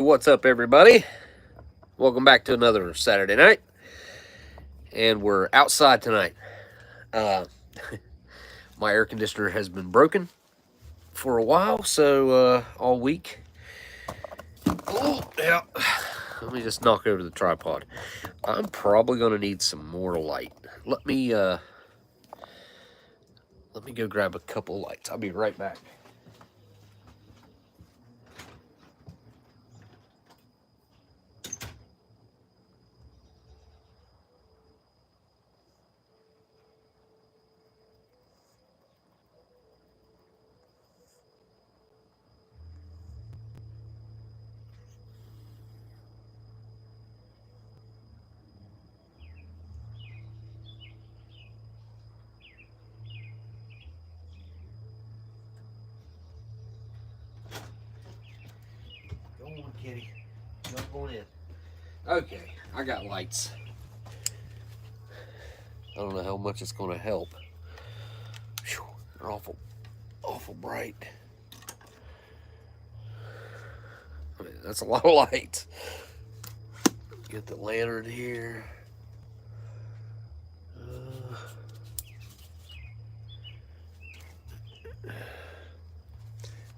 What's up, everybody? Welcome back to another Saturday night. And we're outside tonight. Uh, my air conditioner has been broken for a while, so all week. Oh, yeah. Let me just knock over the tripod. I'm probably going to need some more light. Let me go grab a couple lights. I'll be right back. Go on, kitty. Not going in. Okay, I got lights. I don't know how much it's going to help. Whew, they're awful bright. I mean, that's a lot of light. Get the lantern here.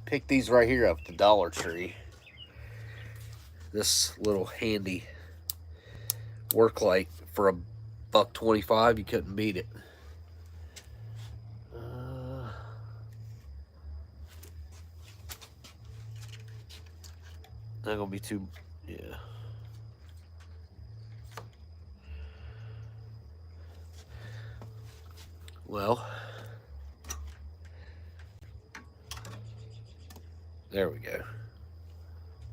Pick these right here up at the Dollar Tree. This little handy work light for $1.25. You couldn't beat it. Not gonna be too, yeah. Well, there we go.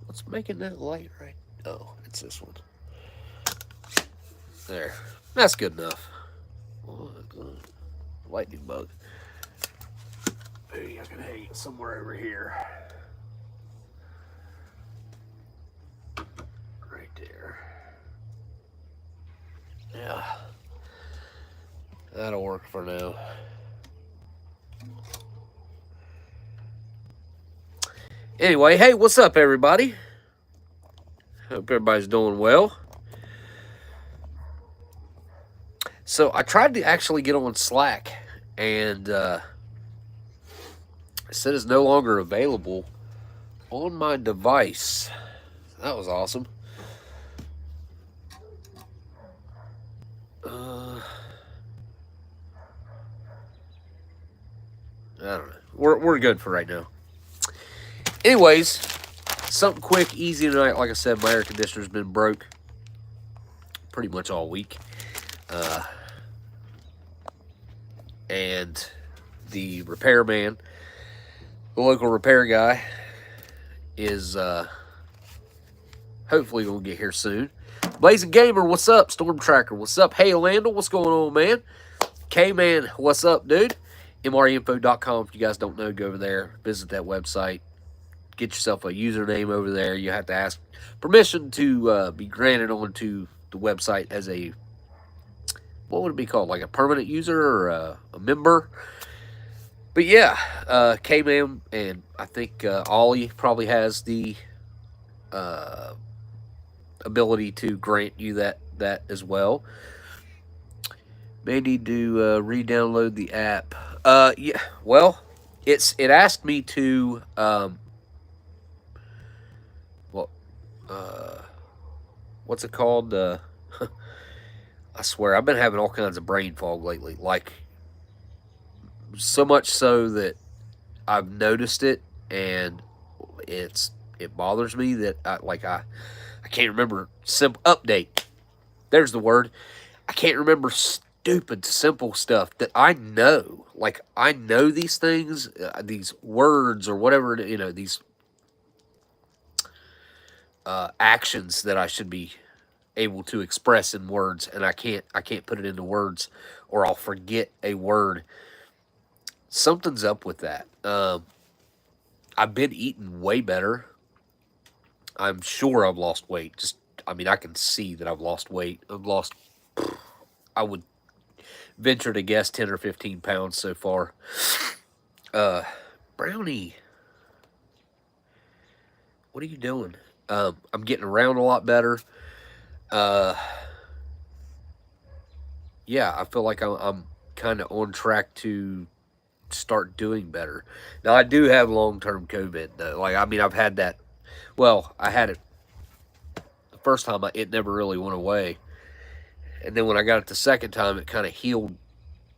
What's making that light right? Oh, it's this one. There. That's good enough. Oh, lightning bug. Maybe I can hang it somewhere over here. Right there. Yeah. That'll work for now. Anyway, hey, what's up, everybody? Hope everybody's doing well. So I tried to actually get on Slack, and it said it's no longer available on my device. That was awesome. I don't know. We're good for right now. Anyways, something quick, easy tonight. Like I said, my air conditioner's been broke pretty much all week. And the repairman, the local repair guy, is hopefully going to get here soon. Blazing Gamer, what's up? Storm Tracker, what's up? Hey, Elandil, what's going on, man? K-Man, what's up, dude? MREinfo.com. If you guys don't know, go over there, visit that website. Get yourself a username over there. You have to ask permission to be granted onto the website as a, what would it be called? Like a permanent user or a member? But yeah, K-Man, and I think Ollie probably has the ability to grant you that as well. May need to re-download the app. Yeah, well, it asked me to what's it called? I swear, I've been having all kinds of brain fog lately. Like, so much so that I've noticed it, and it bothers me that I can't remember update. There's the word. I can't remember stupid, simple stuff that I know. Like, I know these things, these words or whatever, these actions that I should be able to express in words, and I can't put it into words, or I'll forget a word. Something's up with that. I've been eating way better. I'm sure I've lost weight. I can see that I've lost weight. I would venture to guess 10 or 15 pounds so far. Brownie, what are you doing? I'm getting around a lot better. Yeah, I feel like I'm kind of on track to start doing better. Now, I do have long-term COVID, though. Like, I mean, I've had that. Well, I had it the first time. It never really went away. And then when I got it the second time, it kind of healed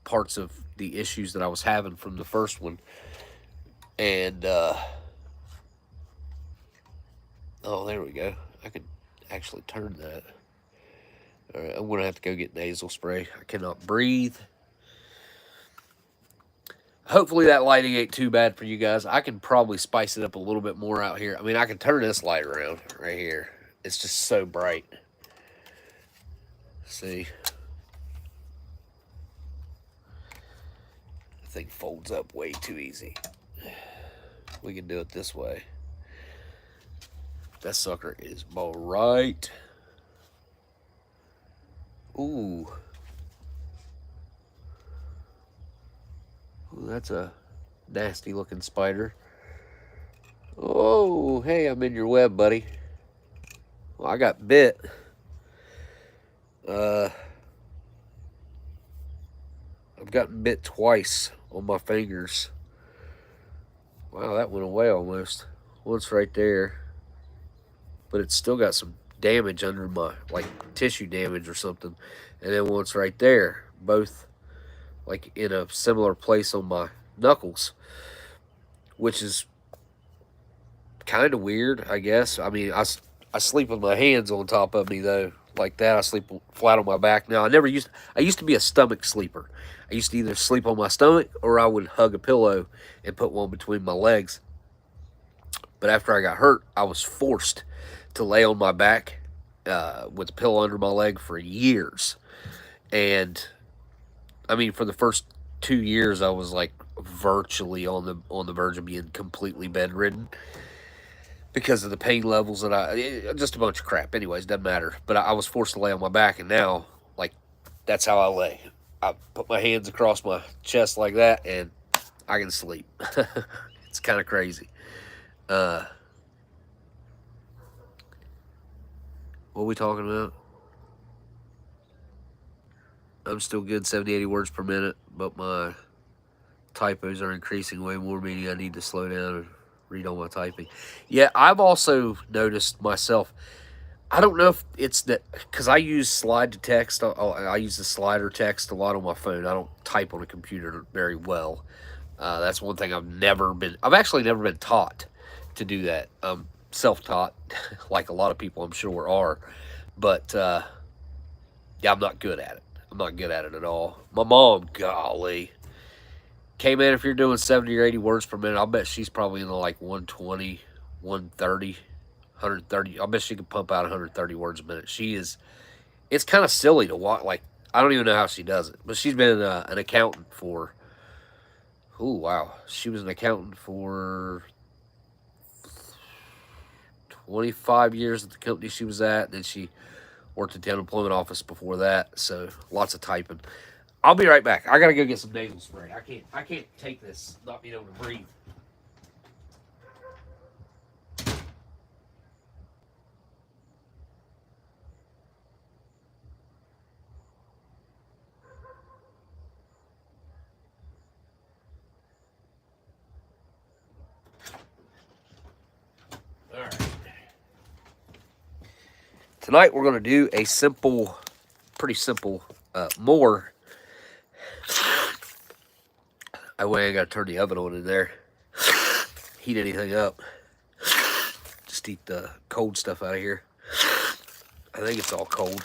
parts of the issues that I was having from the first one. And, oh, there we go. I could actually turn that. All right, I'm going to have to go get nasal spray. I cannot breathe. Hopefully that lighting ain't too bad for you guys. I can probably spice it up a little bit more out here. I mean, I can turn this light around right here. It's just so bright. See? The thing folds up way too easy. We can do it this way. That sucker is bright. Ooh. Ooh, that's a nasty looking spider. Oh, hey, I'm in your web, buddy. Well, I got bit. I've gotten bit twice on my fingers. Wow, that went away almost. Once right there. But it's still got some damage under my, like, tissue damage or something. And then once right there. Both, like, in a similar place on my knuckles. Which is kind of weird, I guess. I mean, I sleep with my hands on top of me, though. Like that, I sleep flat on my back. Now, I used to be a stomach sleeper. I used to either sleep on my stomach or I would hug a pillow and put one between my legs. But after I got hurt, I was forced to lay on my back with a pillow under my leg for years. And, I mean, for the first 2 years, I was, like, virtually on the verge of being completely bedridden. Because of the pain levels that just a bunch of crap. Anyways, doesn't matter. But I was forced to lay on my back, and now, like, that's how I lay. I put my hands across my chest like that, and I can sleep. It's kind of crazy. What are we talking about? I'm still good, 70, 80 words per minute, but my typos are increasing way more, meaning I need to slow down and read all my typing. Yeah, I've also noticed myself, I don't know if it's that, because I use slide to text. I use the slider text a lot on my phone. I don't type on a computer very well. That's one thing I've actually never been taught to do that. I'm self-taught, like a lot of people I'm sure are. But, yeah, I'm not good at it. I'm not good at it at all. My mom, golly. Okay, man, if you're doing 70 or 80 words per minute, I'll bet she's probably in the, like, 120, 130, 130. I bet she can pump out 130 words a minute. It's kind of silly to watch. Like, I don't even know how she does it. But she's been an accountant for, oh, wow. She was an accountant for 25 years at the company she was at. And then she worked at the unemployment office before that. So, lots of typing. I'll be right back. I gotta go get some nasal spray. I can't take this not being able to breathe. All right. Tonight we're gonna do a simple, pretty simple, more. I ain't gotta turn the oven on in there. Heat anything up. Just eat the cold stuff out of here. I think it's all cold.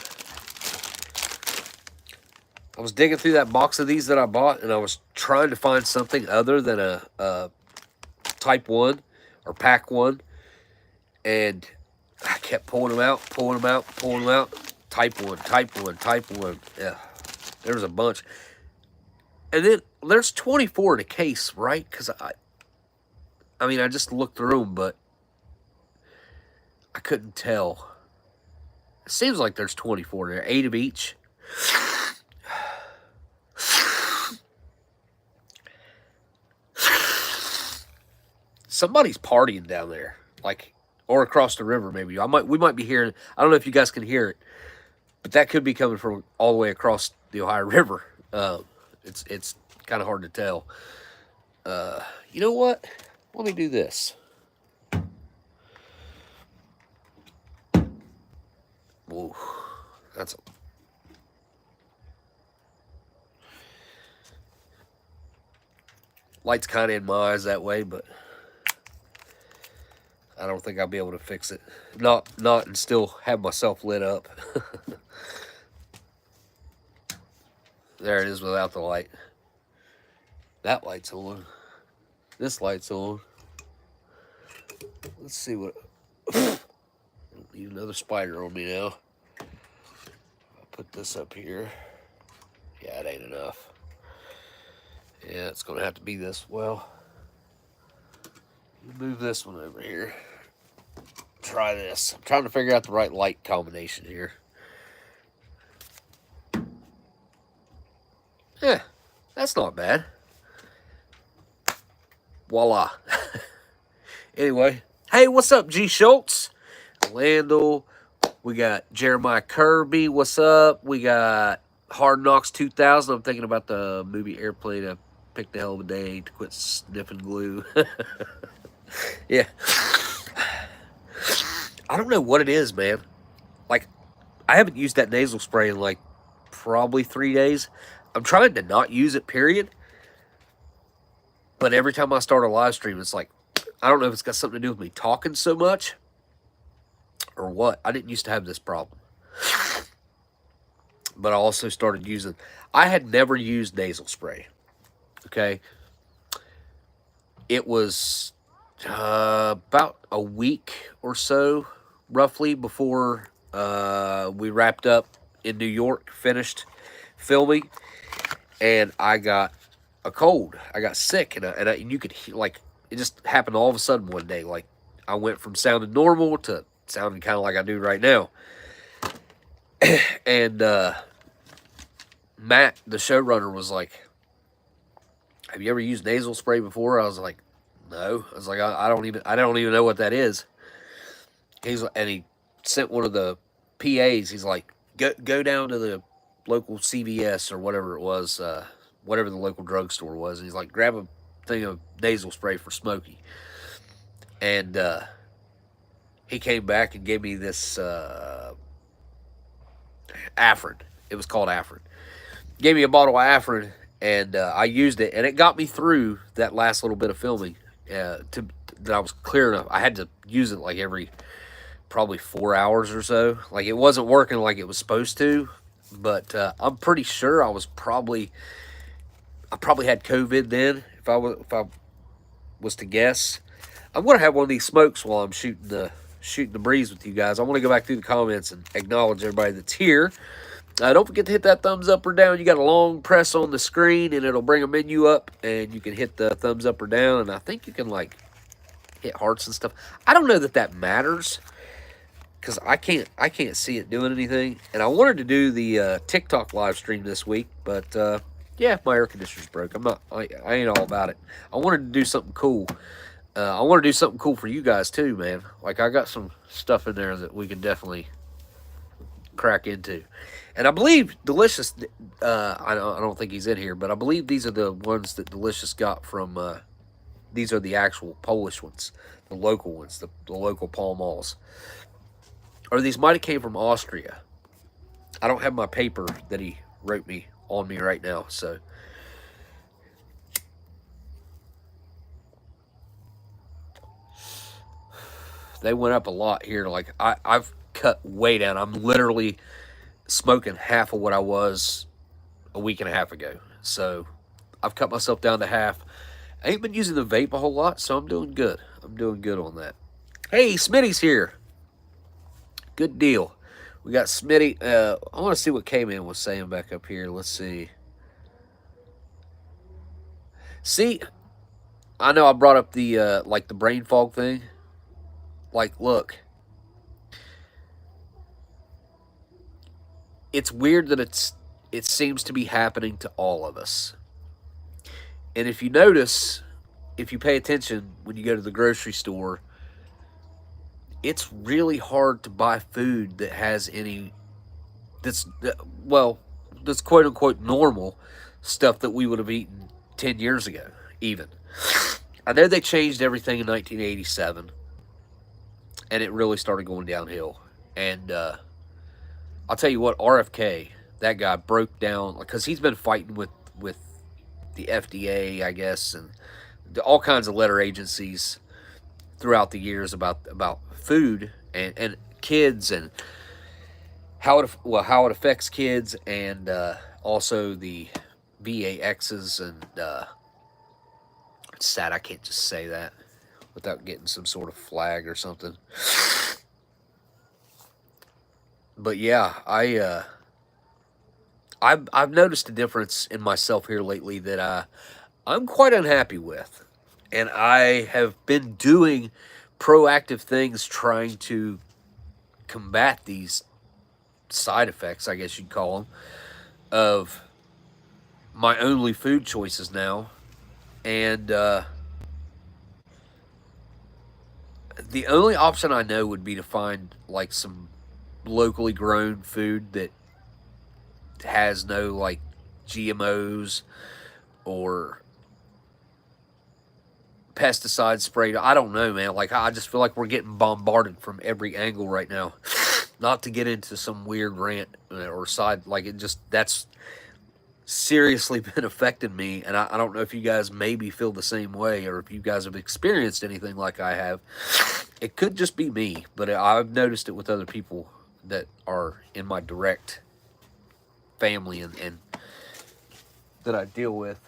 I was digging through that box of these that I bought, and I was trying to find something other than a Type 1 or Pack 1. And I kept pulling them out. Type 1, Type 1, Type 1. Yeah, there was a bunch. And then there's 24 in a case, right? Because I mean, I just looked through them, but I couldn't tell. It seems like there's 24 there, 8 of each. Somebody's partying down there. Like, or across the river. Maybe we might be hearing. I don't know if you guys can hear it, but that could be coming from all the way across the Ohio River. It's kind of hard to tell. You know what? Let me do this. Whoa, that's a light's kind of in my eyes that way, but I don't think I'll be able to fix it. Not and still have myself lit up. There it is without the light. That light's on. This light's on. Let's see what. Need another spider on me now. I'll put this up here. Yeah, it ain't enough. Yeah, it's gonna have to be this. Well, move this one over here. Try this. I'm trying to figure out the right light combination here. Yeah, that's not bad. Voila. Anyway, hey, what's up, G. Schultz? Elandil. We got Jeremiah Kirby. What's up? We got Hard Knocks 2000. I'm thinking about the movie Airplane. I picked a hell of a day to quit sniffing glue. Yeah. I don't know what it is, man. Like, I haven't used that nasal spray in like probably 3 days. I'm trying to not use it, period. But every time I start a live stream, it's like, I don't know if it's got something to do with me talking so much or what. I didn't used to have this problem. But I also started using, I had never used nasal spray. Okay. It was about a week or so, roughly, before we wrapped up in New York, finished filming, and I got a cold. I got sick, and you could hear, like, it just happened all of a sudden one day. Like, I went from sounding normal to sounding kind of like I do right now. And Matt, the showrunner, was like, "Have you ever used nasal spray before?" I was like, "No." I was like, I don't even know what that is." And he sent one of the PAs. He's like, go down to the local CVS or whatever it was, whatever the local drugstore was. And he's like, grab a thing of nasal spray for Smokey. And he came back and gave me this Afrin. It was called Afrin. Gave me a bottle of Afrin, and I used it, and it got me through that last little bit of filming. That I was clear enough. I had to use it like every probably 4 hours or so. Like, it wasn't working like it was supposed to, but I'm pretty sure I probably had COVID then. If I was to guess, I'm gonna have one of these smokes while I'm shooting the breeze with you guys. I want to go back through the comments and acknowledge everybody that's here. Don't forget to hit that thumbs up or down. You got a long press on the screen, and it'll bring a menu up, and you can hit the thumbs up or down. And I think you can, like, hit hearts and stuff. I don't know that matters, because I can't see it doing anything. And I wanted to do the TikTok live stream this week, but yeah, my air conditioner's broke. I ain't all about it. I wanted to do something cool. I want to do something cool for you guys too, man. Like, I got some stuff in there that we can definitely crack into. And I believe Delicious, I don't think he's in here, but I believe these are the ones that Delicious got from, these are the actual Polish ones, the local ones, the local Pall Malls. Or these might have came from Austria. I don't have my paper that he wrote me on me right now, so. They went up a lot here. Like, I've cut way down. I'm literally smoking half of what I was a week and a half ago. So I've cut myself down to half. I ain't been using the vape a whole lot, so I'm doing good. I'm doing good on that. Hey, Smitty's here. Good deal. We got Smitty. I want to see what K-Man was saying back up here. Let's see. See, I know I brought up the like the brain fog thing. Like, look. It's weird that it seems to be happening to all of us. And if you notice, if you pay attention when you go to the grocery store, it's really hard to buy food that has any well, that's quote unquote normal stuff that we would have eaten 10 years ago, even. I know they changed everything in 1987, and it really started going downhill. And I'll tell you what, RFK, that guy broke down because he's been fighting with the FDA, I guess, and all kinds of letter agencies throughout the years about food and kids and how it affects kids and also the VAXs and it's sad I can't just say that without getting some sort of flag or something. But yeah, I've noticed a difference in myself here lately that I'm quite unhappy with, and I have been doing proactive things trying to combat these side effects, I guess you'd call them, of my only food choices now. And the only option I know would be to find like some locally grown food that has no like GMOs or pesticides sprayed. I don't know, man. Like, I just feel like we're getting bombarded from every angle right now. Not to get into some weird rant or side, like, it just, that's seriously been affecting me. And I don't know if you guys maybe feel the same way or if you guys have experienced anything like I have. It could just be me, but I've noticed it with other people that are in my direct family and that I deal with.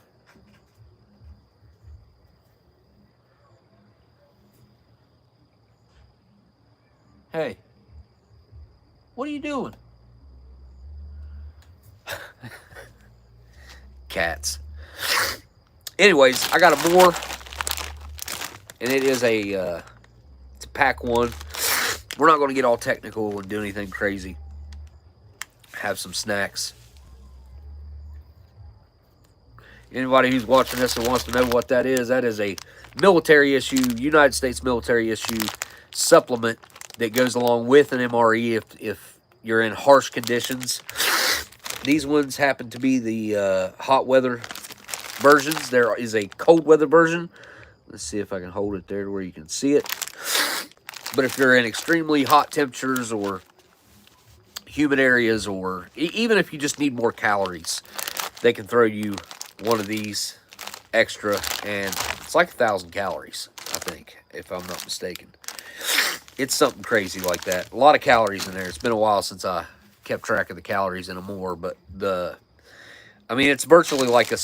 Hey, what are you doing? Cats. Anyways, I got a more, and it is it's a pack one. We're not going to get all technical and do anything crazy. Have some snacks. Anybody who's watching this and wants to know what that is a military issue, United States military issue supplement that goes along with an MRE if you're in harsh conditions. These ones happen to be the hot weather versions. There is a cold weather version. Let's see if I can hold it there where you can see it. But if you're in extremely hot temperatures or humid areas, or even if you just need more calories, they can throw you one of these extra, and it's like 1,000 calories, I think, if I'm not mistaken. It's something crazy like that. A lot of calories in there. It's been a while since I kept track of the calories anymore, but I mean, it's virtually like an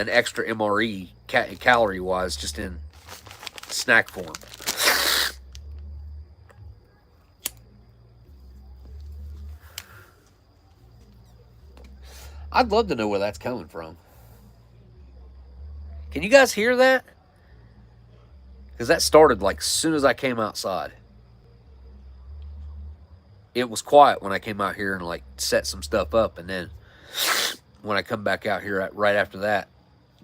extra MRE calorie-wise, just in snack form. I'd love to know where that's coming from. Can you guys hear that? Because that started like as soon as I came outside. It was quiet when I came out here and like set some stuff up, and then when I come back out here right after that,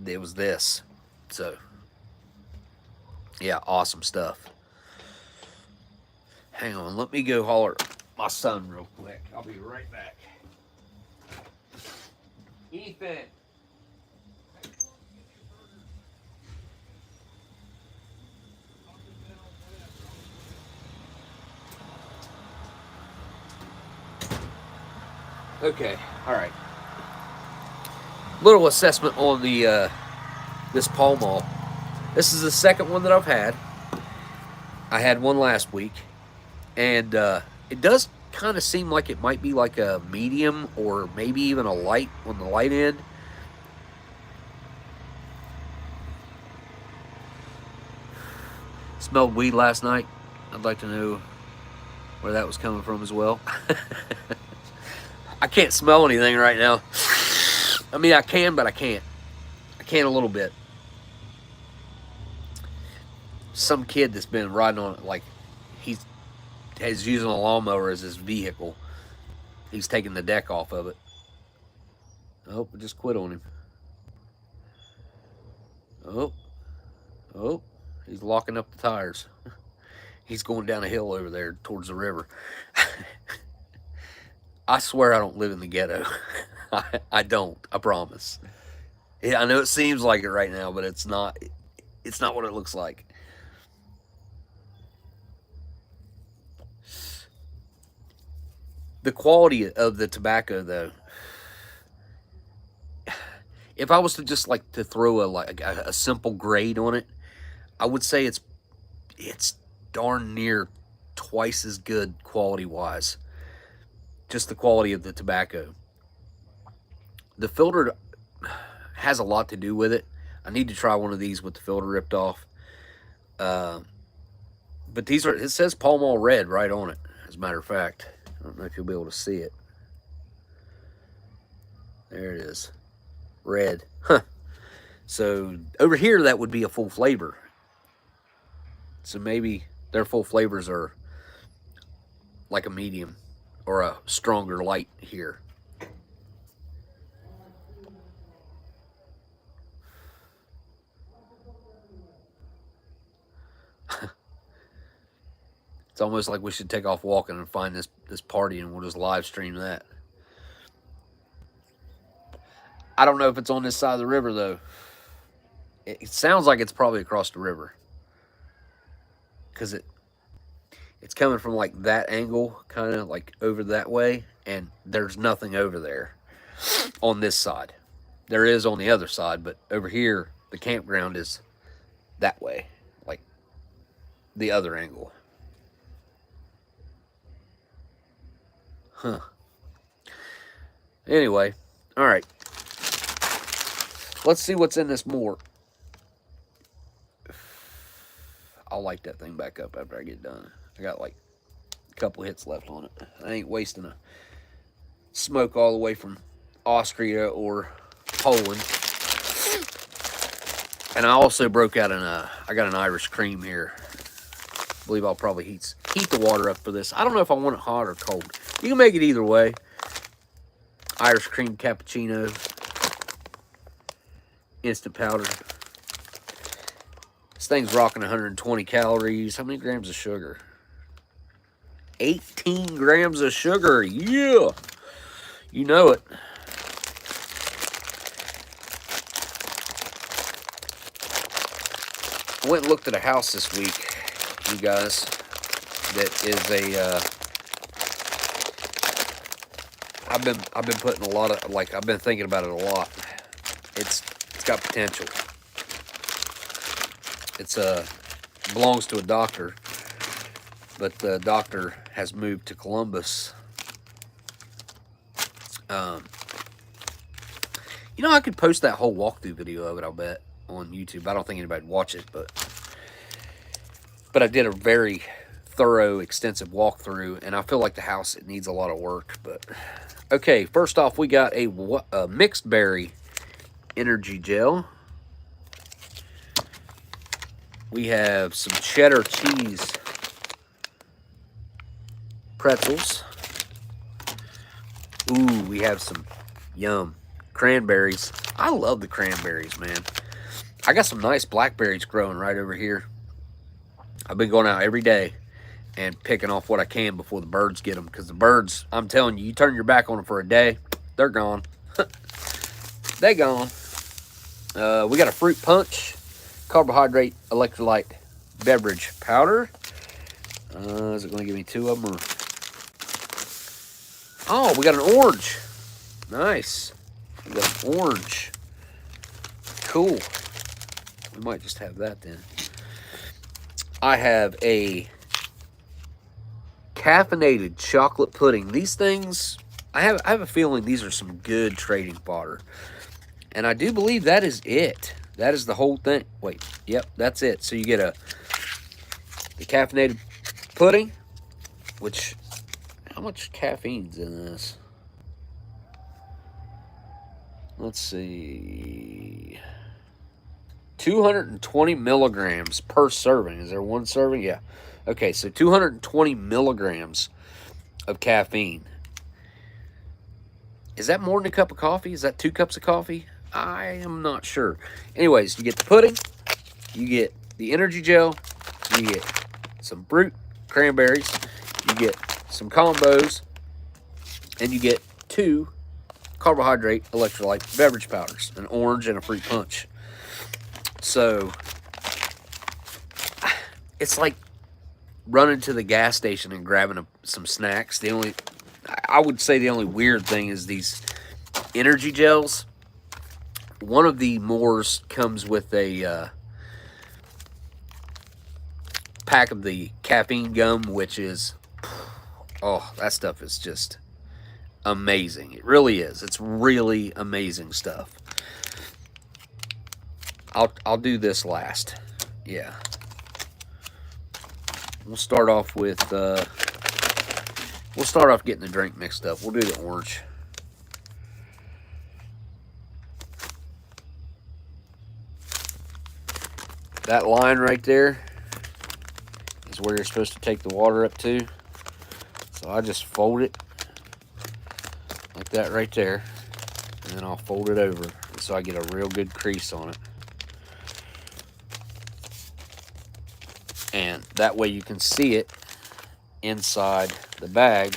it was this. So, yeah, awesome stuff. Hang on, let me go holler at my son real quick. I'll be right back. Ethan. Okay, all right. Little assessment on the this Pall Mall. This is the second one that I've had. I had one last week, and it does kind of seem like it might be like a medium or maybe even a light on the light end. Smelled weed last night. I'd like to know where that was coming from as well. I can't smell anything right now. I mean, I can, but I can't. I can a little bit. Some kid that's been riding on it, like he's using a lawnmower as his vehicle. He's taking the deck off of it. Oh, we just quit on him. Oh, he's locking up the tires. He's going down a hill over there towards the river. I swear I don't live in the ghetto. I don't. I promise. Yeah, I know it seems like it right now, but it's not. It's not what it looks like. The quality of the tobacco, though. If I was to just like to throw a simple grade on it, I would say it's darn near twice as good quality wise. Just the quality of the tobacco. The filter has a lot to do with it. I need to try one of these with the filter ripped off. But these are, it says Pall Mall Red right on it, as a matter of fact. I don't know if you'll be able to see it. There it is. Red. Huh. So over here, that would be a full flavor. So maybe their full flavors are like a medium or a stronger light here. It's almost like we should take off walking and find this party and we'll just live stream that. I don't know if it's on this side of the river, though. It sounds like it's probably across the river. Because it's coming from like that angle, kind of like over that way. And there's nothing over there on this side. There is on the other side, but over here, the campground is that way. Like the other angle. Huh. Anyway, all right. Let's see what's in this more. I'll light that thing back up after I get done. I got like a couple hits left on it. I ain't wasting a smoke all the way from Austria or Poland. And I also broke out I got an Irish cream here. I believe I'll probably heat the water up for this. I don't know if I want it hot or cold. You can make it either way. Irish cream cappuccino. Instant powder. This thing's rocking 120 calories. How many grams of sugar? 18 grams of sugar. Yeah. You know it. I went and looked at a house this week, you guys, that is I've been putting a lot of, like, I've been thinking about it a lot. It's got potential. It's belongs to a doctor, but the doctor has moved to Columbus. You know, I could post that whole walkthrough video of it, I'll bet, on YouTube. I don't think anybody would watch it, but I did a very thorough, extensive walkthrough, and I feel like the house, it needs a lot of work. But okay, first off, we got a mixed berry energy gel. We have some cheddar cheese pretzels. Ooh, we have some yum cranberries. I love the cranberries, man. I got some nice blackberries growing right over here. I've been going out every day and picking off what I can before the birds get them, because the birds, I'm telling you, you turn your back on them for a day, they're gone. They gone. We got a fruit punch, carbohydrate electrolyte beverage powder. Is it going to give me two of them? Or... Oh, we got an orange. Nice. We got an orange. Cool. We might just have that then. I have a caffeinated chocolate pudding. These things, I have a feeling these are some good trading fodder. And I do believe that is it. That is the whole thing. Wait, yep, that's it. So you get the caffeinated pudding, which, how much caffeine's in this? Let's see. 220 milligrams per serving. Is there one serving? Yeah. Okay, so 220 milligrams of caffeine. Is that more than a cup of coffee? Is that 2 cups of coffee? I am not sure. Anyways, you get the pudding, you get the energy gel, you get some fruit, cranberries, you get some combos, and you get 2 carbohydrate electrolyte beverage powders, an orange and a fruit punch. So it's like running to the gas station and grabbing some snacks. I would say the only weird thing is these energy gels. One of the Moors comes with a pack of the caffeine gum, which is, oh, that stuff is just amazing. It really is. It's really amazing stuff. I'll do this last. Yeah. We'll start off with getting the drink mixed up. We'll do the orange. That line right there is where you're supposed to take the water up to. So I just fold it like that right there, and then I'll fold it over so I get a real good crease on it. And that way you can see it inside the bag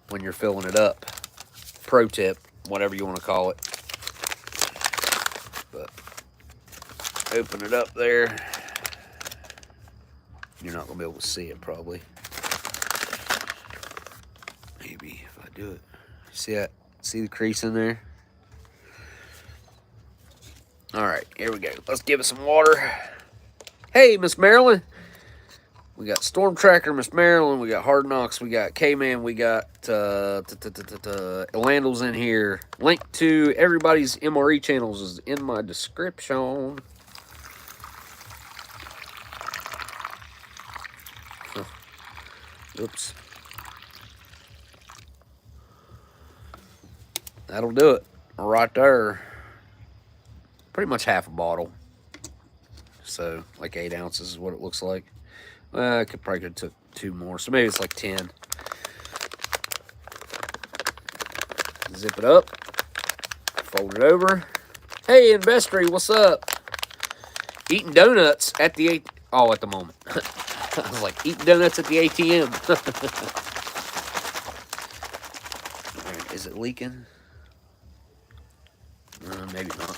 when you're filling it up. Pro tip, whatever you want to call it. But open it up there. You're not going to be able to see it probably. Maybe if I do it. See that? See the crease in there? Alright, here we go. Let's give it some water. Hey, Miss Marilyn. We got Storm Tracker, Miss Marilyn. We got Hard Knocks. We got K-Man. We got Elandil's in here. Link to everybody's MRE channels is in my description. Oops. That'll do it right there. Pretty much half a bottle. So, like 8 ounces is what it looks like. I probably could have took 2 more. So maybe it's like 10. Zip it up. Fold it over. Hey, Investory, what's up? Eating donuts at the at the moment. I was like, eating donuts at the ATM. Right, is it leaking? Maybe not.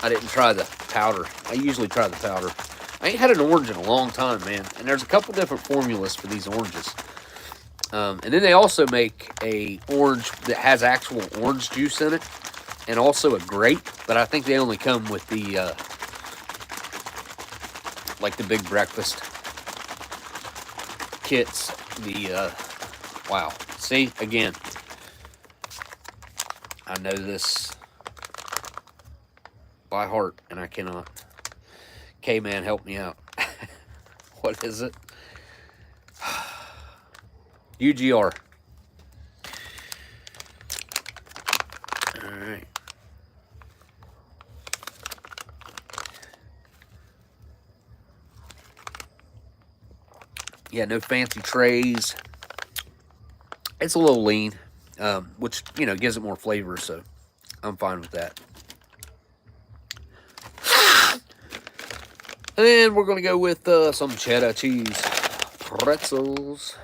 I didn't try the powder. I usually try the powder. I ain't had an orange in a long time, man. And there's a couple different formulas for these oranges. And then they also make a orange that has actual orange juice in it. And also a grape. But I think they only come with the, like the big breakfast kits. Wow. See, again. I know this by heart, and I cannot. K-Man, help me out. What is it? UGR. All right. Yeah, no fancy trays. It's a little lean, which, you know, gives it more flavor, so I'm fine with that. And then we're going to go with some cheddar cheese pretzels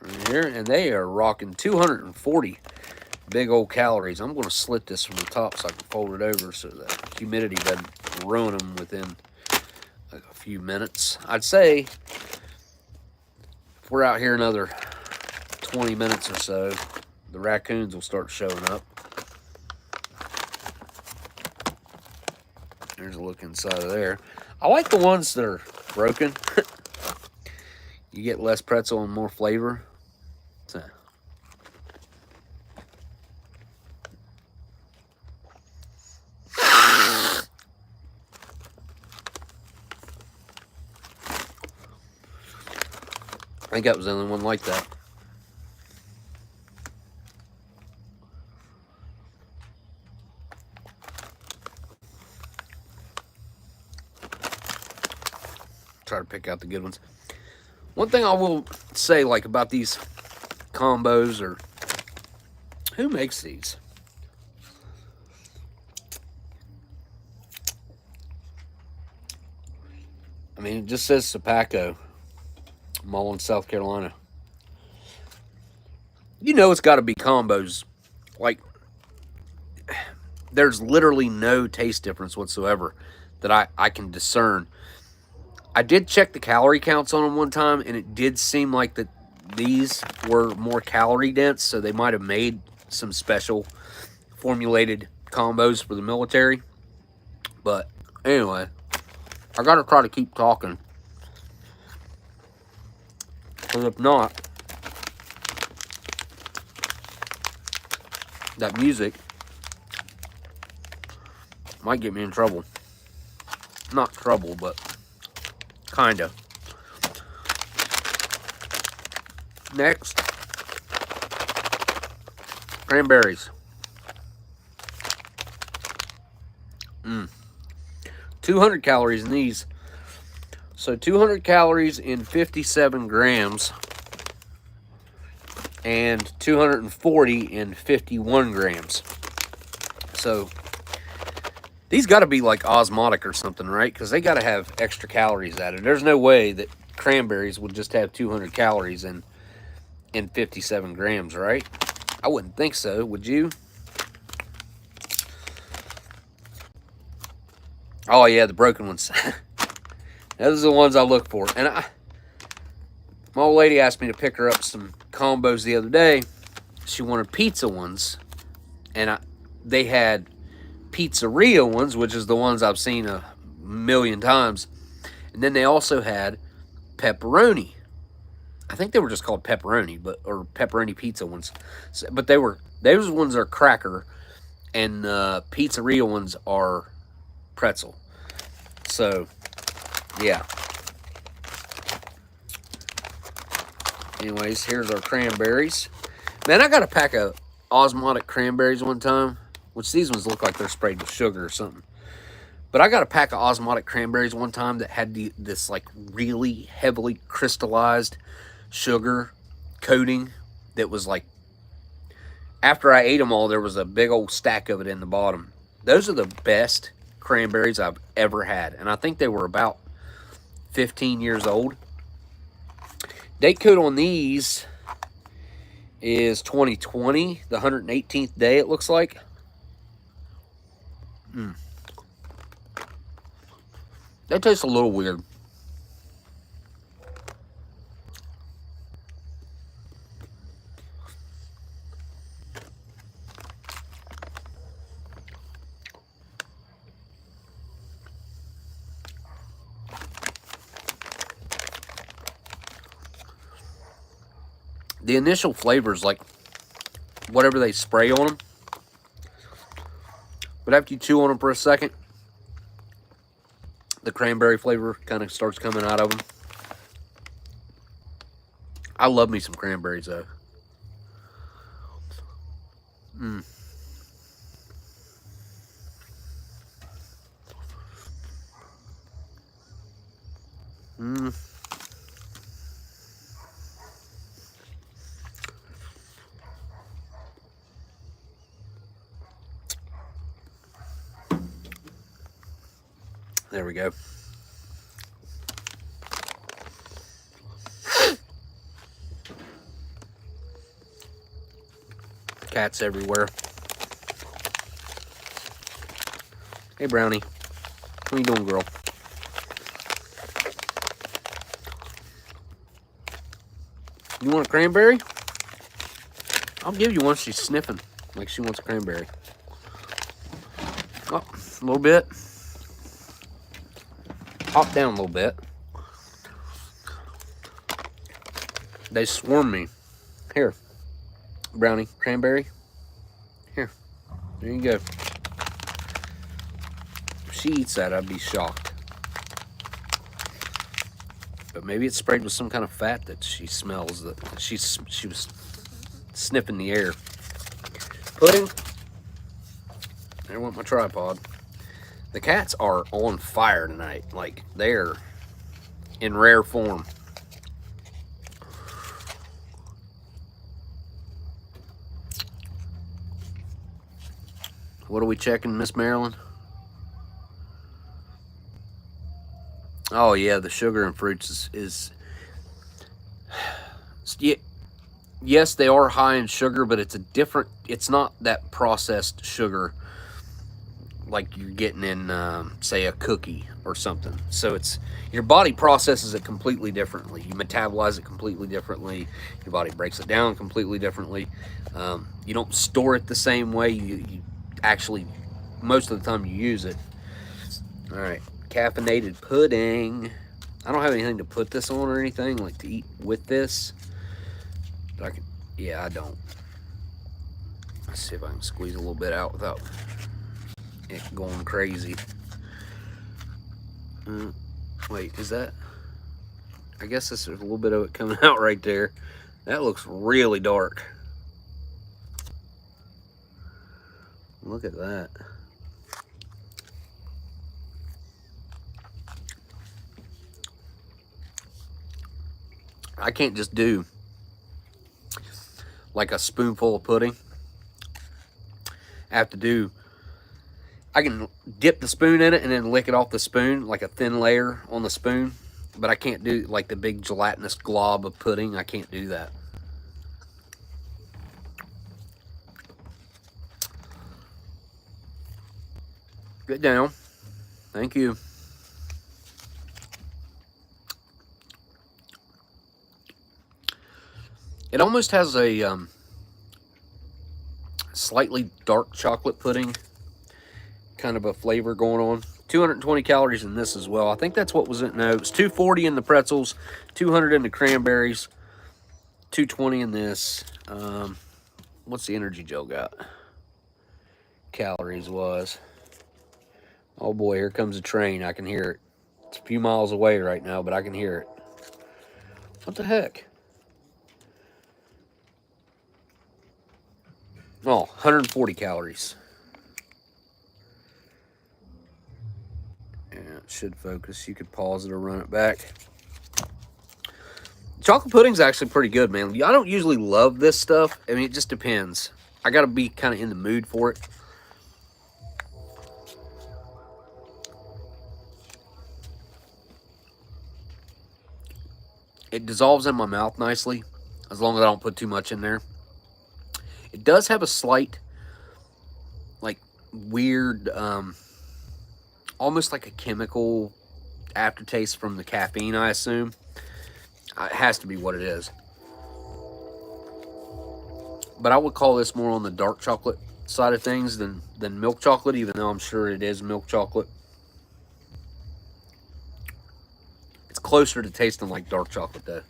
right here. And they are rocking 240 big old calories. I'm going to slit this from the top so I can fold it over so that humidity doesn't ruin them within like a few minutes. I'd say if we're out here another 20 minutes or so, the raccoons will start showing up. There's a look inside of there. I like the ones that are broken. You get less pretzel and more flavor. So. I think that was the only one like that. Try to pick out the good ones. One thing I will say, like, about these combos, or who makes these? I mean, it just says Sapaco, Mullen, South Carolina. You know it's got to be combos. Like, there's literally no taste difference whatsoever that I can discern. I did check the calorie counts on them one time, and it did seem like that these were more calorie dense, so they might have made some special formulated combos for the military. But anyway, I gotta try to keep talking, because if not, that music might get me in trouble. Not trouble, but kinda. Next, cranberries. 200 calories in these. So 200 calories in 57 grams. And 240 in 51 grams. So these got to be like osmotic or something, right? Because they got to have extra calories added. There's no way that cranberries would just have 200 calories in 57 grams, right? I wouldn't think so. Would you? Oh, yeah, the broken ones. Those are the ones I look for. And my old lady asked me to pick her up some combos the other day. She wanted pizza ones. And they had pizzeria ones, which is the ones I've seen a million times. And then they also had pepperoni. I think they were just called pepperoni, or pepperoni pizza ones. So, but those ones are cracker, and pizzeria ones are pretzel. So, yeah. Anyways, here's our cranberries. Man, I got a pack of osmotic cranberries one time, which these ones look like they're sprayed with sugar or something. But I got a pack of osmotic cranberries one time that had this like really heavily crystallized sugar coating that was like, after I ate them all, there was a big old stack of it in the bottom. Those are the best cranberries I've ever had, and I think they were about 15 years old. Date code on these is 2020, the 118th day, it looks like. That tastes a little weird. The initial flavors, like whatever they spray on them, but after you chew on them for a second, the cranberry flavor kind of starts coming out of them. I love me some cranberries, though. There we go. Cats everywhere. Hey, Brownie. What are you doing, girl? You want a cranberry? I'll give you one. She's sniffing like she wants a cranberry. Oh, a little bit. Hop down a little bit. They swarm me. Here, Brownie, cranberry. Here, there you go. If she eats that, I'd be shocked. But maybe it's sprayed with some kind of fat that she smells. That she was sniffing the air. Pudding. There went my tripod. The cats are on fire tonight. Like, they're in rare form. What are we checking, Miss Marilyn? Oh yeah, the sugar in fruits yeah, yes, they are high in sugar, but it's not that processed sugar like you're getting in, say, a cookie or something. So your body processes it completely differently. You metabolize it completely differently. Your body breaks it down completely differently. You don't store it the same way. You actually, most of the time, you use it. All right, caffeinated pudding. I don't have anything to put this on or anything, like to eat with this. But yeah, I don't. Let's see if I can squeeze a little bit out without it going crazy. Wait, is that? I guess there's a little bit of it coming out right there. That looks really dark. Look at that. I can't just do like a spoonful of pudding. I can dip the spoon in it and then lick it off the spoon, like a thin layer on the spoon. But I can't do like the big gelatinous glob of pudding. I can't do that. Get down. Thank you. It almost has a slightly dark chocolate pudding kind of a flavor going on. 220 calories in this as well. I think that's what was it. No, it's 240 in the pretzels, 200 in the cranberries, 220 in this. What's the energy gel got? Calories was. Oh boy, here comes a train. I can hear it. It's a few miles away right now, but I can hear it. What the heck? Oh, 140 calories. Yeah, it should focus. You could pause it or run it back. Chocolate pudding's actually pretty good, man. I don't usually love this stuff. I mean, it just depends. I got to be kind of in the mood for it. It dissolves in my mouth nicely, as long as I don't put too much in there. It does have a slight, like, weird, almost like a chemical aftertaste from the caffeine, I assume. It has to be what it is. But I would call this more on the dark chocolate side of things than milk chocolate, even though I'm sure it is milk chocolate. It's closer to tasting like dark chocolate, though.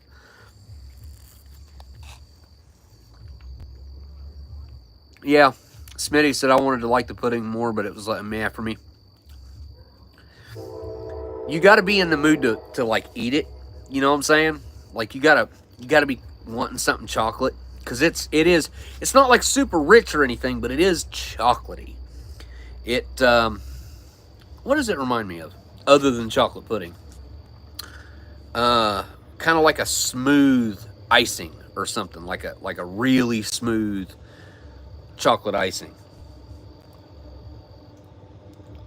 Yeah, Smitty said I wanted to like the pudding more, but it was like meh for me. You got to be in the mood to like eat it. You know what I'm saying? Like you gotta be wanting something chocolate, because it's not like super rich or anything, but it is chocolatey. It what does it remind me of other than chocolate pudding? Kind of like a smooth icing or something, like a really smooth chocolate icing.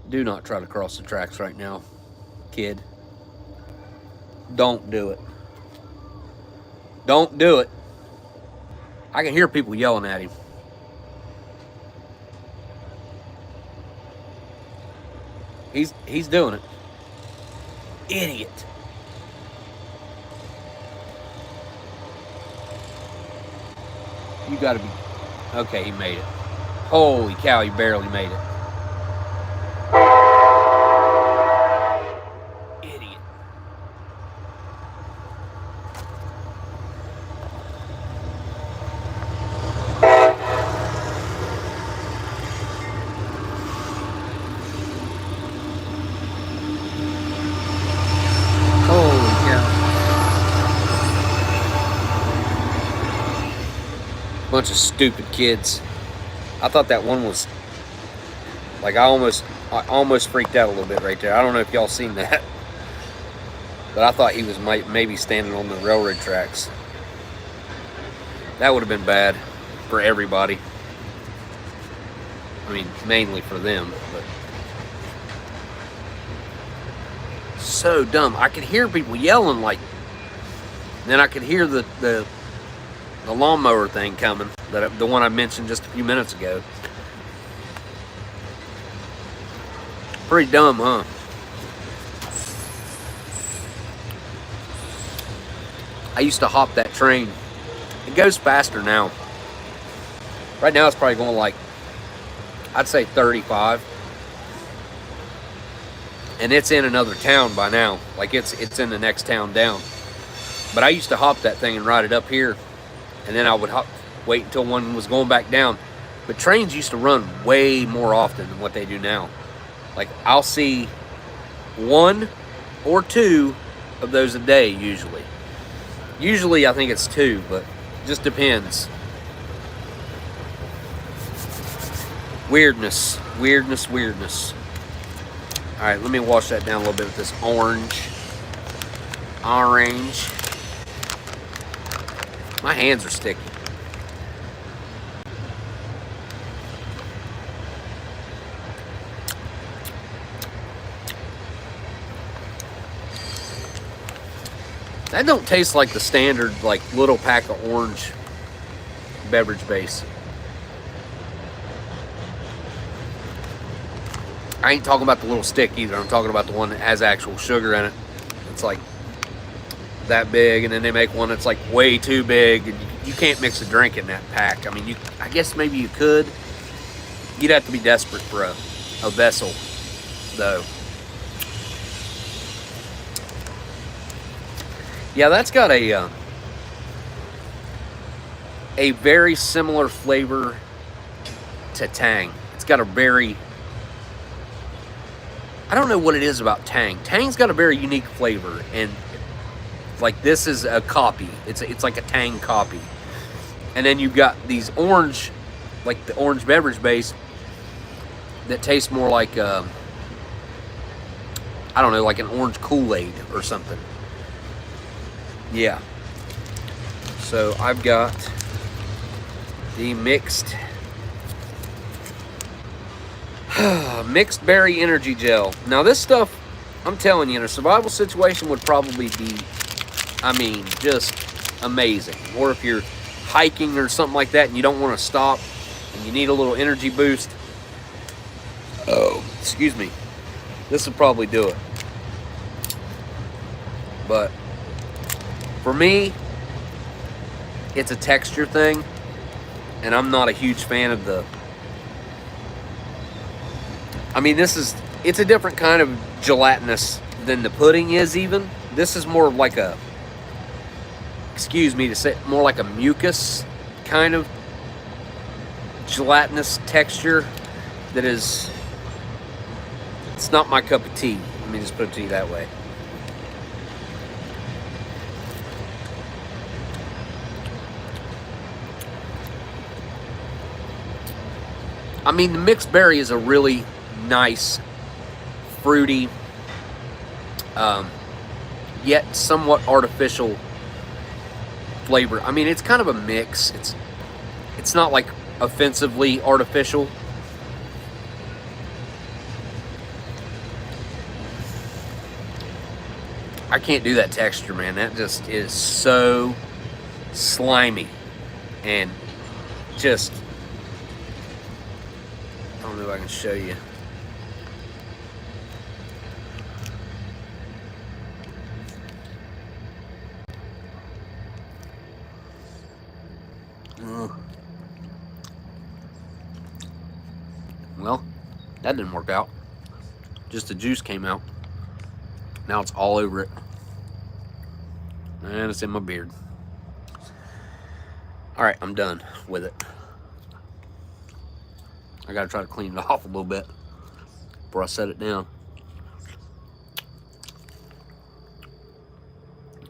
Do not try to cross the tracks right now, kid. Don't do it. Don't do it. I can hear people yelling at him. He's doing it. Idiot. You gotta be. Okay, he made it. Holy cow, he barely made it. Idiot. Holy cow. Bunch of stupid kids. I thought that one was like I almost freaked out a little bit right there. I don't know if y'all seen that, but I thought he was maybe standing on the railroad tracks. That would have been bad for everybody. I mean, mainly for them, but So dumb. I could hear people yelling like, then I could hear the lawnmower thing coming, the one I mentioned just a few minutes ago. Pretty dumb, huh? I used to hop that train. It goes faster now. Right now it's probably going like, I'd say 35. And it's in another town by now. Like it's in the next town down. But I used to hop that thing and ride it up here. And then I would wait until one was going back down. But trains used to run way more often than what they do now. Like I'll see 1 or 2 of those a day usually. Usually I think it's 2, but it just depends. Weirdness. All right, let me wash that down a little bit with this orange. My hands are sticky. That don't taste like the standard, like, little pack of orange beverage base. I ain't talking about the little stick either. I'm talking about the one that has actual sugar in it. It's like that big, and then they make one that's like way too big, and you can't mix a drink in that pack. I mean, I guess maybe you could. You'd have to be desperate for a vessel, though. Yeah, that's got a very similar flavor to Tang. It's got a very, I don't know what it is about Tang. Tang's got a very unique flavor, and like this is a copy. It's like a Tang copy. And then you've got these orange, like the orange beverage base that tastes more like I don't know, like an orange Kool-Aid or something. Yeah. So I've got the mixed berry energy gel. Now this stuff, I'm telling you, in a survival situation would probably be, I mean, just amazing. Or if you're hiking or something like that and you don't want to stop and you need a little energy boost. Oh, excuse me. This will probably do it. But for me, it's a texture thing, and I'm not a huge fan of the, I mean, it's a different kind of gelatinous than the pudding is even. This is more like a, excuse me to say, more like a mucus kind of gelatinous texture that is, it's not my cup of tea. Let me just put it to you that way. I mean, the mixed berry is a really nice, fruity, yet somewhat artificial flavor. I mean, it's kind of a mix. It's not like offensively artificial. I can't do that texture, man. That just is so slimy and just, I don't know if I can show you. Well, that didn't work out. Just the juice came out. Now it's all over it. And it's in my beard. Alright, I'm done with it. I gotta try to clean it off a little bit before I set it down.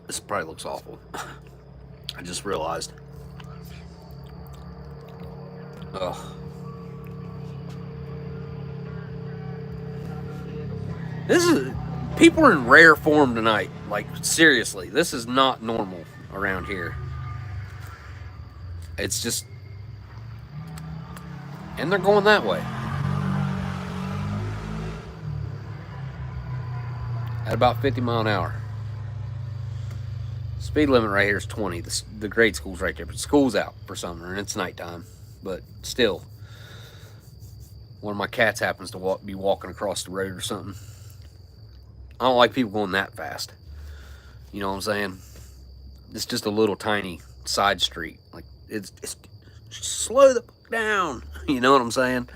This probably looks awful. I just realized. Ugh. This is, people are in rare form tonight. Like, seriously, this is not normal around here. It's just, and they're going that way. at about 50 mile an hour. Speed limit right here is 20. The grade school's right there, but school's out for summer and it's nighttime. But still, one of my cats happens to be walking across the road or something. I don't like people going that fast. You know what I'm saying? It's just a little tiny side street. Like it's slow the fuck down. You know what I'm saying?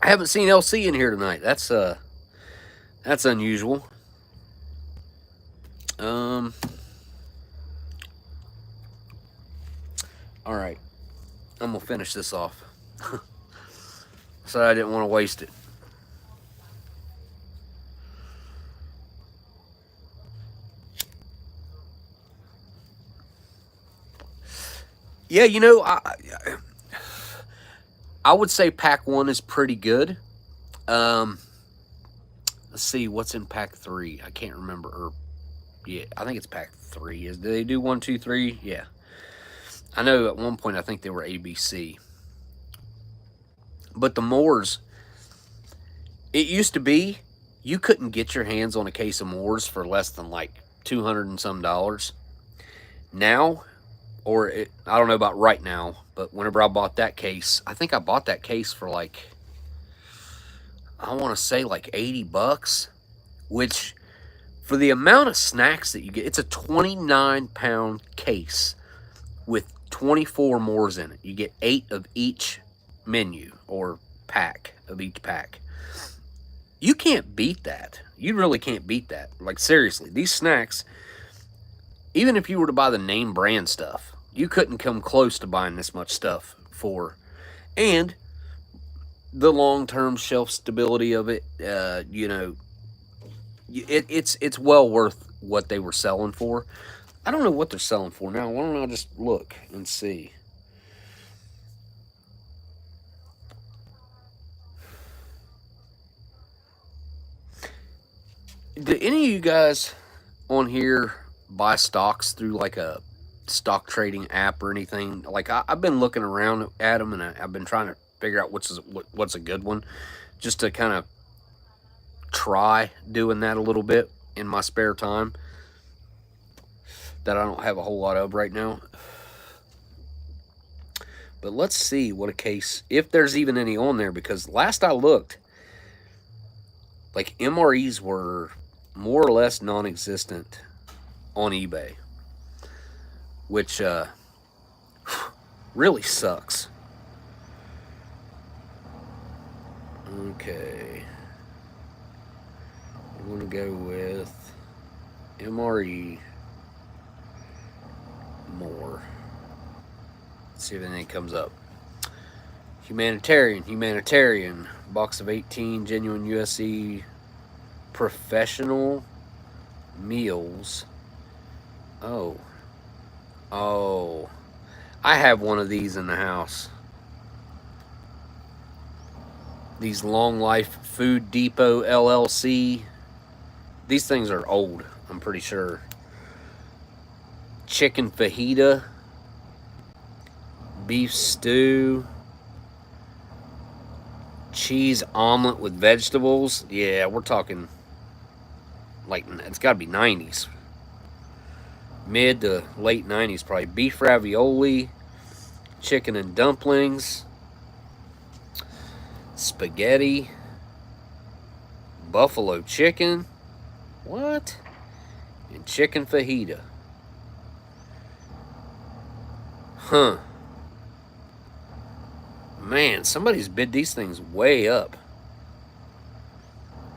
I haven't seen LC in here tonight. That's unusual. All right, I'm gonna finish this off. So I didn't want to waste it. Yeah, you know, I would say pack 1 is pretty good. Let's see what's in pack 3. I can't remember. Or yeah, I think it's pack 3. Do they do 1, 2, 3? Yeah. I know at one point I think they were ABC. But the Moors, it used to be you couldn't get your hands on a case of Moors for less than like $200 and some. Now, I don't know about right now, but whenever I bought that case, I think I bought that case for like, I want to say like $80, which for the amount of snacks that you get, it's a 29-pound case with 24 Moors in it. You get 8 of each menu or pack of each pack. You can't beat that. You really can't beat that. Like seriously, these snacks, even if you were to buy the name brand stuff, you couldn't come close to buying this much stuff for. And the long-term shelf stability of it, you know, it's well worth what they were selling for. I don't know what they're selling for now. Why don't I just look and see? Do any of you guys on here buy stocks through like a stock trading app or anything? Like I've been looking around at them and I've been trying to figure out what's a good one, just to kind of try doing that a little bit in my spare time that I don't have a whole lot of right now. But let's see what a case, if there's even any on there, because last I looked, like MREs were more or less non-existent on eBay, which really sucks. Okay, I'm gonna go with MRE more. Let's see if anything comes up. Humanitarian, box of 18 genuine USC professional meals. Oh, I have one of these in the house. These Long Life Food Depot LLC. These things are old, I'm pretty sure. Chicken fajita, beef stew, cheese omelet with vegetables. Yeah, we're talking like, it's got to be 90s. Mid to late 90s probably. Beef ravioli, chicken and dumplings, spaghetti, buffalo chicken. What? And chicken fajita. Huh. Man, somebody's bid these things way up.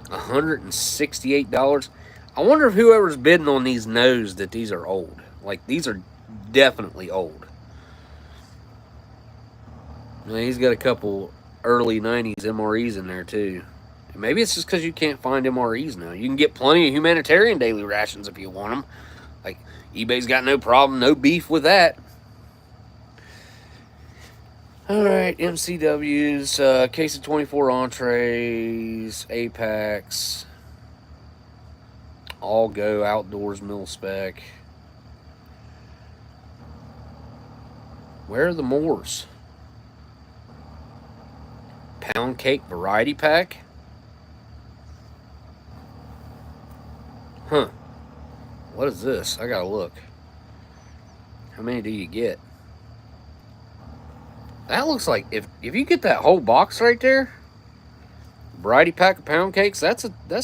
$168. I wonder if whoever's bidding on these knows that these are old. Like, these are definitely old. Now, he's got a couple early 90s MREs in there, too. And maybe it's just because you can't find MREs now. You can get plenty of humanitarian daily rations if you want them. Like, eBay's got no problem, no beef with that. Alright, MCWs, case of 24 entrees, Apex, all go outdoors mil spec. Where are the Moors? Pound cake variety pack? Huh. What is this? I gotta look. How many do you get? That looks like if you get that whole box right there, variety pack of pound cakes, that's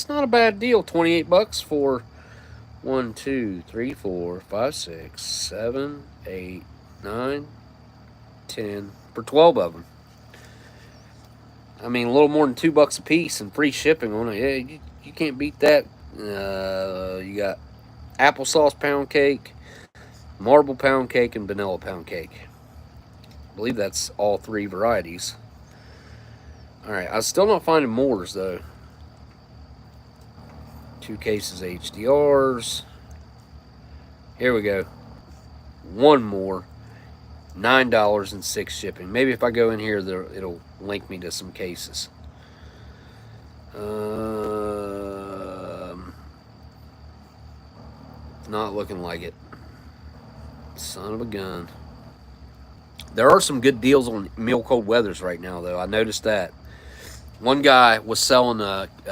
not a bad deal. $28 for 1, 2, 3, 4, 5, 6, 7, 8, 9, 10 for 12 of them. I mean, a little more than $2 a piece and free shipping on it. Yeah, you can't beat that. You got applesauce pound cake, marble pound cake, and vanilla pound cake. I believe that's all 3 varieties. Alright, I'm still not finding mores, though. 2 cases HDRs. Here we go. 1 more. $9 and 6 shipping. Maybe if I go in here, it'll link me to some cases. Not looking like it. Son of a gun. There are some good deals on meal cold weathers right now, though. I noticed that. One guy was selling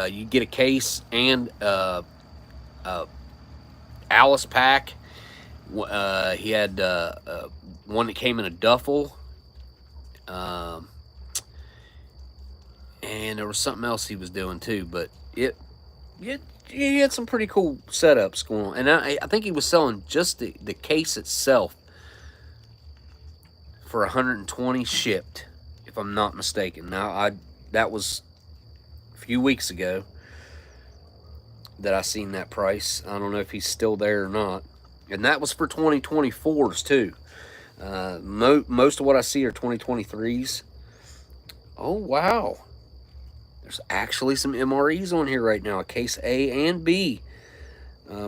you get a case and Alice pack. He had one that came in a duffel, and there was something else he was doing too. But he had some pretty cool setups going on, and I think he was selling just the case itself for $120 shipped, if I'm not mistaken. Now that was a few weeks ago that I seen that price. I don't know if he's still there or not. And that was for 2024s too. Most of what I see are 2023s. Oh wow, there's actually some MREs on here right now. Case A and B,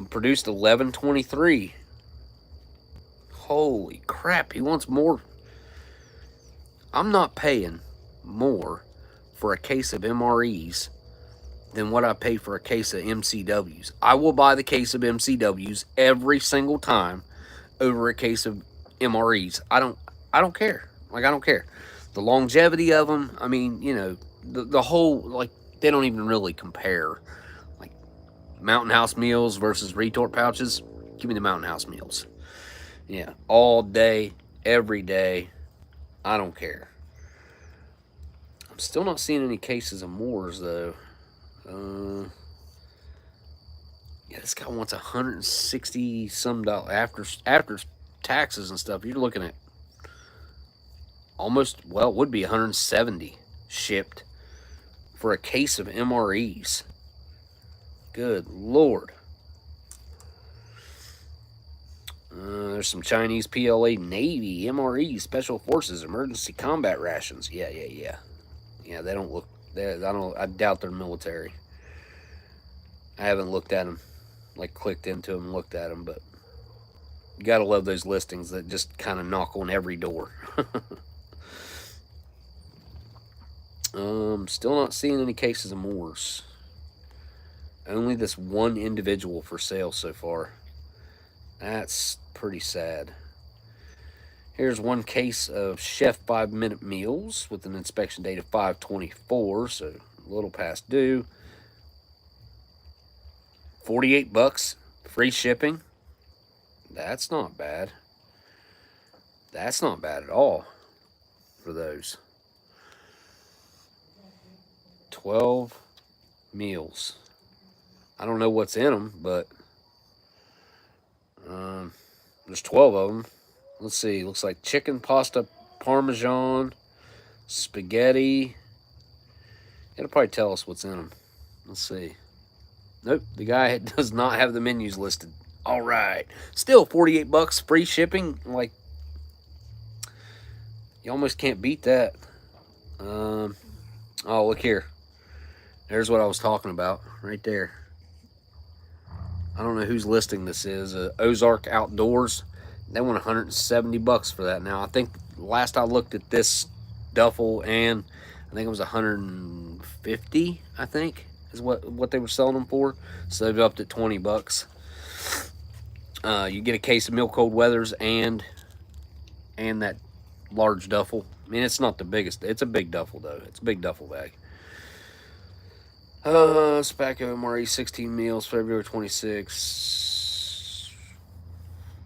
produced 11/23. Holy crap! He wants more. I'm not paying more for a case of MREs than what I pay for a case of MCWs. I will buy the case of MCWs every single time over a case of MREs. I don't care. Like, I don't care. The longevity of them, I mean, you know, the whole, like, they don't even really compare. Like, Mountain House meals versus retort pouches, give me the Mountain House meals. Yeah, all day, every day. I don't care. I'm still not seeing any cases of Moors, though. Yeah, this guy wants $160 some after taxes and stuff. You're looking at almost, well, it would be $170 shipped for a case of MREs. Good Lord. There's some Chinese PLA Navy MRE Special Forces Emergency Combat Rations. Yeah. Yeah, they don't look. I doubt they're military. I haven't looked at them, like clicked into them and looked at them, but you gotta love those listings that just kind of knock on every door. Still not seeing any cases of Moors. Only this one individual for sale so far. That's pretty sad. Here's one case of Chef 5-minute meals with an inspection date of 5/24, so a little past due. $48, free shipping. That's not bad. That's not bad at all for those. 12 meals. I don't know what's in them, but there's 12 of them. Let's see. Looks like chicken pasta parmesan, spaghetti. It'll probably tell us what's in them. Let's see. Nope, the guy does not have the menus listed. All right. Still $48, free shipping. Like, you almost can't beat that. Oh, look here. There's what I was talking about right there. I don't know whose listing this is. Ozark Outdoors. They want $170 for that now. I think last I looked at this duffel, and I think it was $150, I think, is what they were selling them for. So they've upped it $20. You get a case of Milk Cold Weathers and that large duffel. I mean, it's not the biggest. It's a big duffel, though. It's a big duffel bag. Speaker MRE 16 meals, February 26.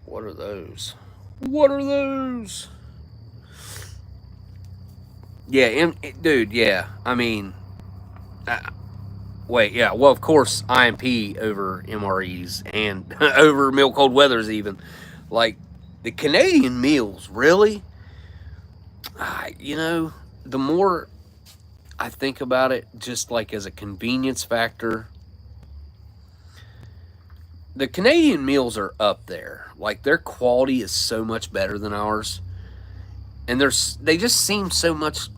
What are those? What are those? Yeah, dude, yeah. I mean, uh, wait, yeah. Well, of course, IMP over MREs and over milk cold weathers, even. Like, the Canadian meals, really? You know, the more I think about it, just like as a convenience factor, the Canadian meals are up there. Like, their quality is so much better than ours. And they just seem so much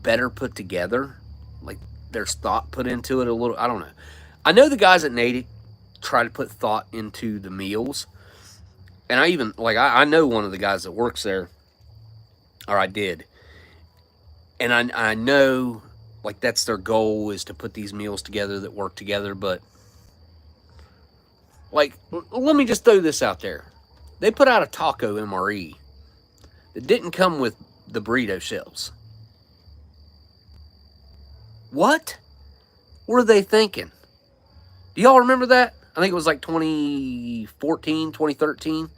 better put together. Like, there's thought put into it a little. I don't know. I know the guys at Natick try to put thought into the meals. And I even, like, I know one of the guys that works there, or I did. And I know, like, that's their goal, is to put these meals together that work together. But, like, let me just throw this out there. They put out a taco MRE that didn't come with the burrito shells. What were they thinking? Do y'all remember that? I think it was like 2014, 2013.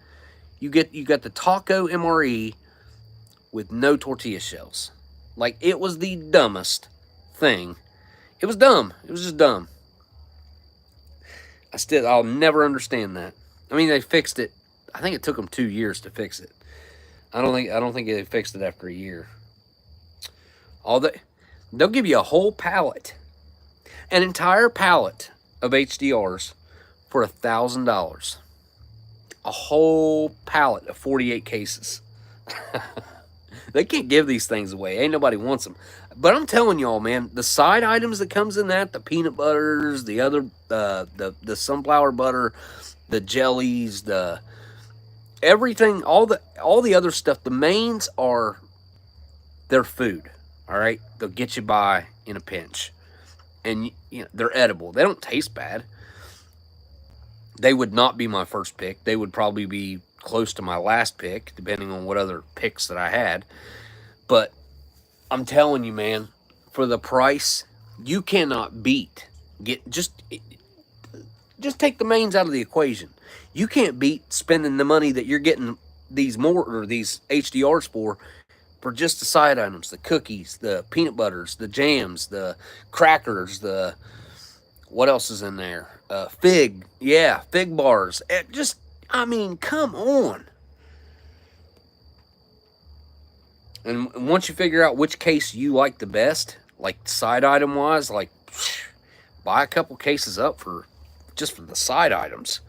You got the taco MRE with no tortilla shells. Like, it was the dumbest thing. It was dumb. It was just dumb. I'll never understand that. I mean, they fixed it. I think it took them 2 years to fix it. I don't think they fixed it after a year. They'll give you a whole pallet, an entire pallet of HDRs for $1,000. A whole pallet of 48 cases. They can't give these things away. Ain't nobody wants them. But I'm telling y'all, man, the side items that comes in that, the peanut butters, the other, the sunflower butter, the jellies, the everything, all the other stuff, the mains are their food. All right, they'll get you by in a pinch, and you know, they're edible. They don't taste bad. They would not be my first pick. They would probably be close to my last pick, depending on what other picks that I had. But I'm telling you, man, for the price, you cannot beat. Just take the mains out of the equation. You can't beat spending the money that you're getting these HDRs for just the side items, the cookies, the peanut butters, the jams, the crackers, what else is in there? Fig bars. I mean, come on. And once you figure out which case you like the best, like side item wise, like, buy a couple cases up just for the side items.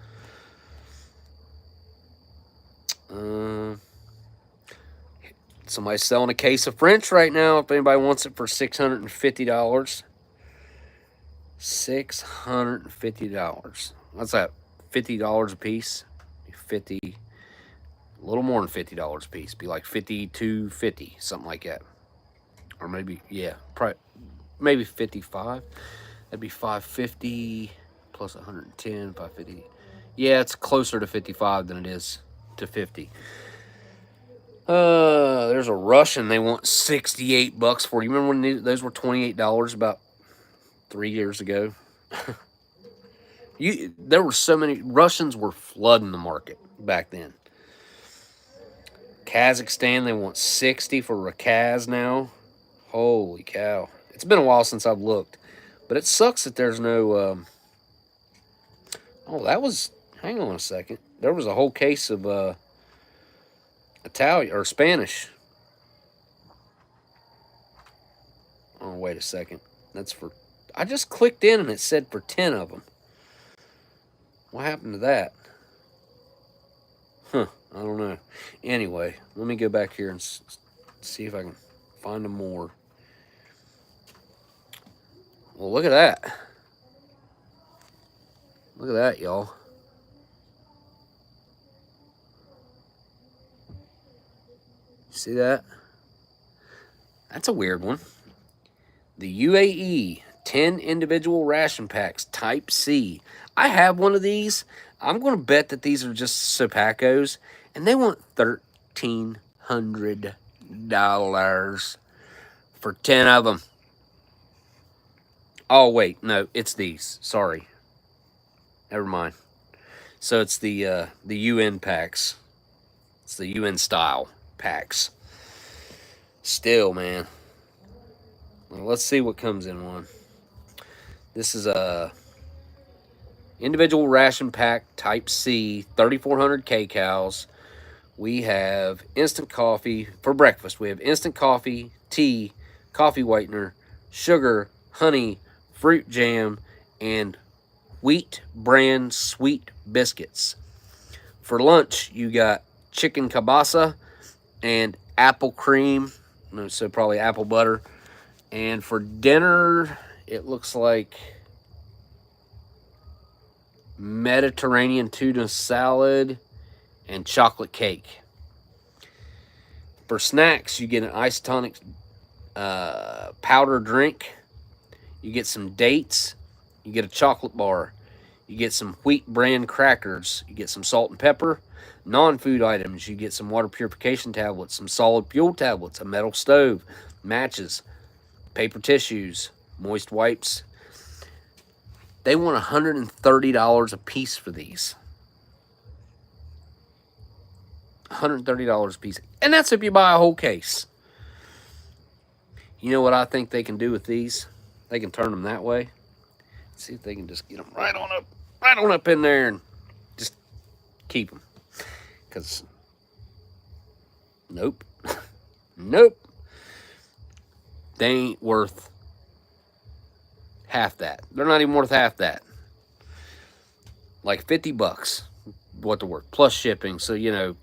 Somebody's selling a case of French right now. If anybody wants it for $650. $650. What's that? $50 a piece? A little more than $50 a piece. Be like $52.50, something like that. Or maybe, yeah, probably maybe 55. That'd be 550 plus 110, 550. Yeah, it's closer to 55 than it is to 50. There's a Russian they want $68 for. You remember when those were $28 about 3 years ago? There were so many. Russians were flooding the market back then. Kazakhstan, they want 60 for Rakaz now. Holy cow. It's been a while since I've looked. But it sucks that there's no... hang on a second. There was a whole case of Italian or Spanish. Oh, wait a second. That's for... I just clicked in and it said for 10 of them. What happened to that? I don't know. Anyway, let me go back here and see if I can find them more. Well, look at that. Look at that, y'all. See that? That's a weird one. The UAE 10 individual ration packs Type C. I have one of these. I'm going to bet that these are just Sopacos, and they want $1,300 for 10 of them. Oh, wait. No, it's these. Sorry. Never mind. So it's the UN packs. It's the UN style packs. Still, man. Well, let's see what comes in one. This is a individual ration pack type C, 3,400 kcals. We have instant coffee for breakfast. We have instant coffee, tea, coffee whitener, sugar, honey, fruit jam, and wheat bran sweet biscuits. For lunch, you got chicken kielbasa and apple cream, so probably apple butter. And for dinner, it looks like Mediterranean tuna salad and chocolate cake. For snacks, you get an isotonic powder drink. You get some dates. You get a chocolate bar. You get some wheat bran crackers. You get some salt and pepper. Non-food items, you get some water purification tablets, some solid fuel tablets, a metal stove, matches, paper tissues, moist wipes. They want $130 a piece for these. $130 a piece. And that's if you buy a whole case. You know what I think they can do with these? They can turn them that way. See if they can just get them right on up in there and just keep them. Because, nope. Nope. They ain't worth half that. They're not even worth half that. Like $50, what they're worth, plus shipping. So, you know,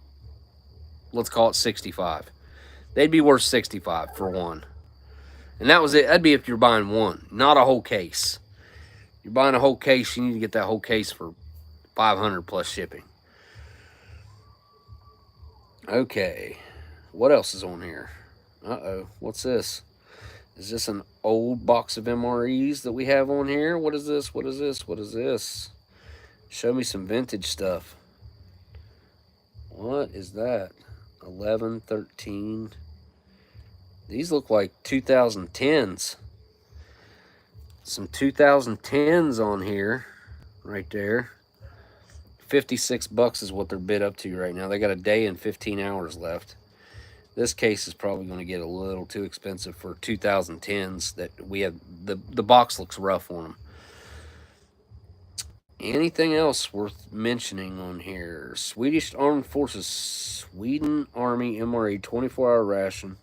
let's call it 65. They'd be worth 65 for one. And that was it. That'd be if you're buying one, not a whole case. You're buying a whole case, you need to get that whole case for $500 plus shipping. Okay, what else is on here? Uh-oh, what's this? Is this an old box of MREs that we have on here? What is this? What is this? What is this? Show me some vintage stuff. What is that? 11, 13. These look like 2010s. Some 2010s on here, right there. $56 is what they're bid up to right now. They got a day and 15 hours left. This case is probably going to get a little too expensive for 2010s that we have. The box looks rough on them. Anything else worth mentioning on here? Swedish Armed Forces, Sweden Army MRE 24-hour ration.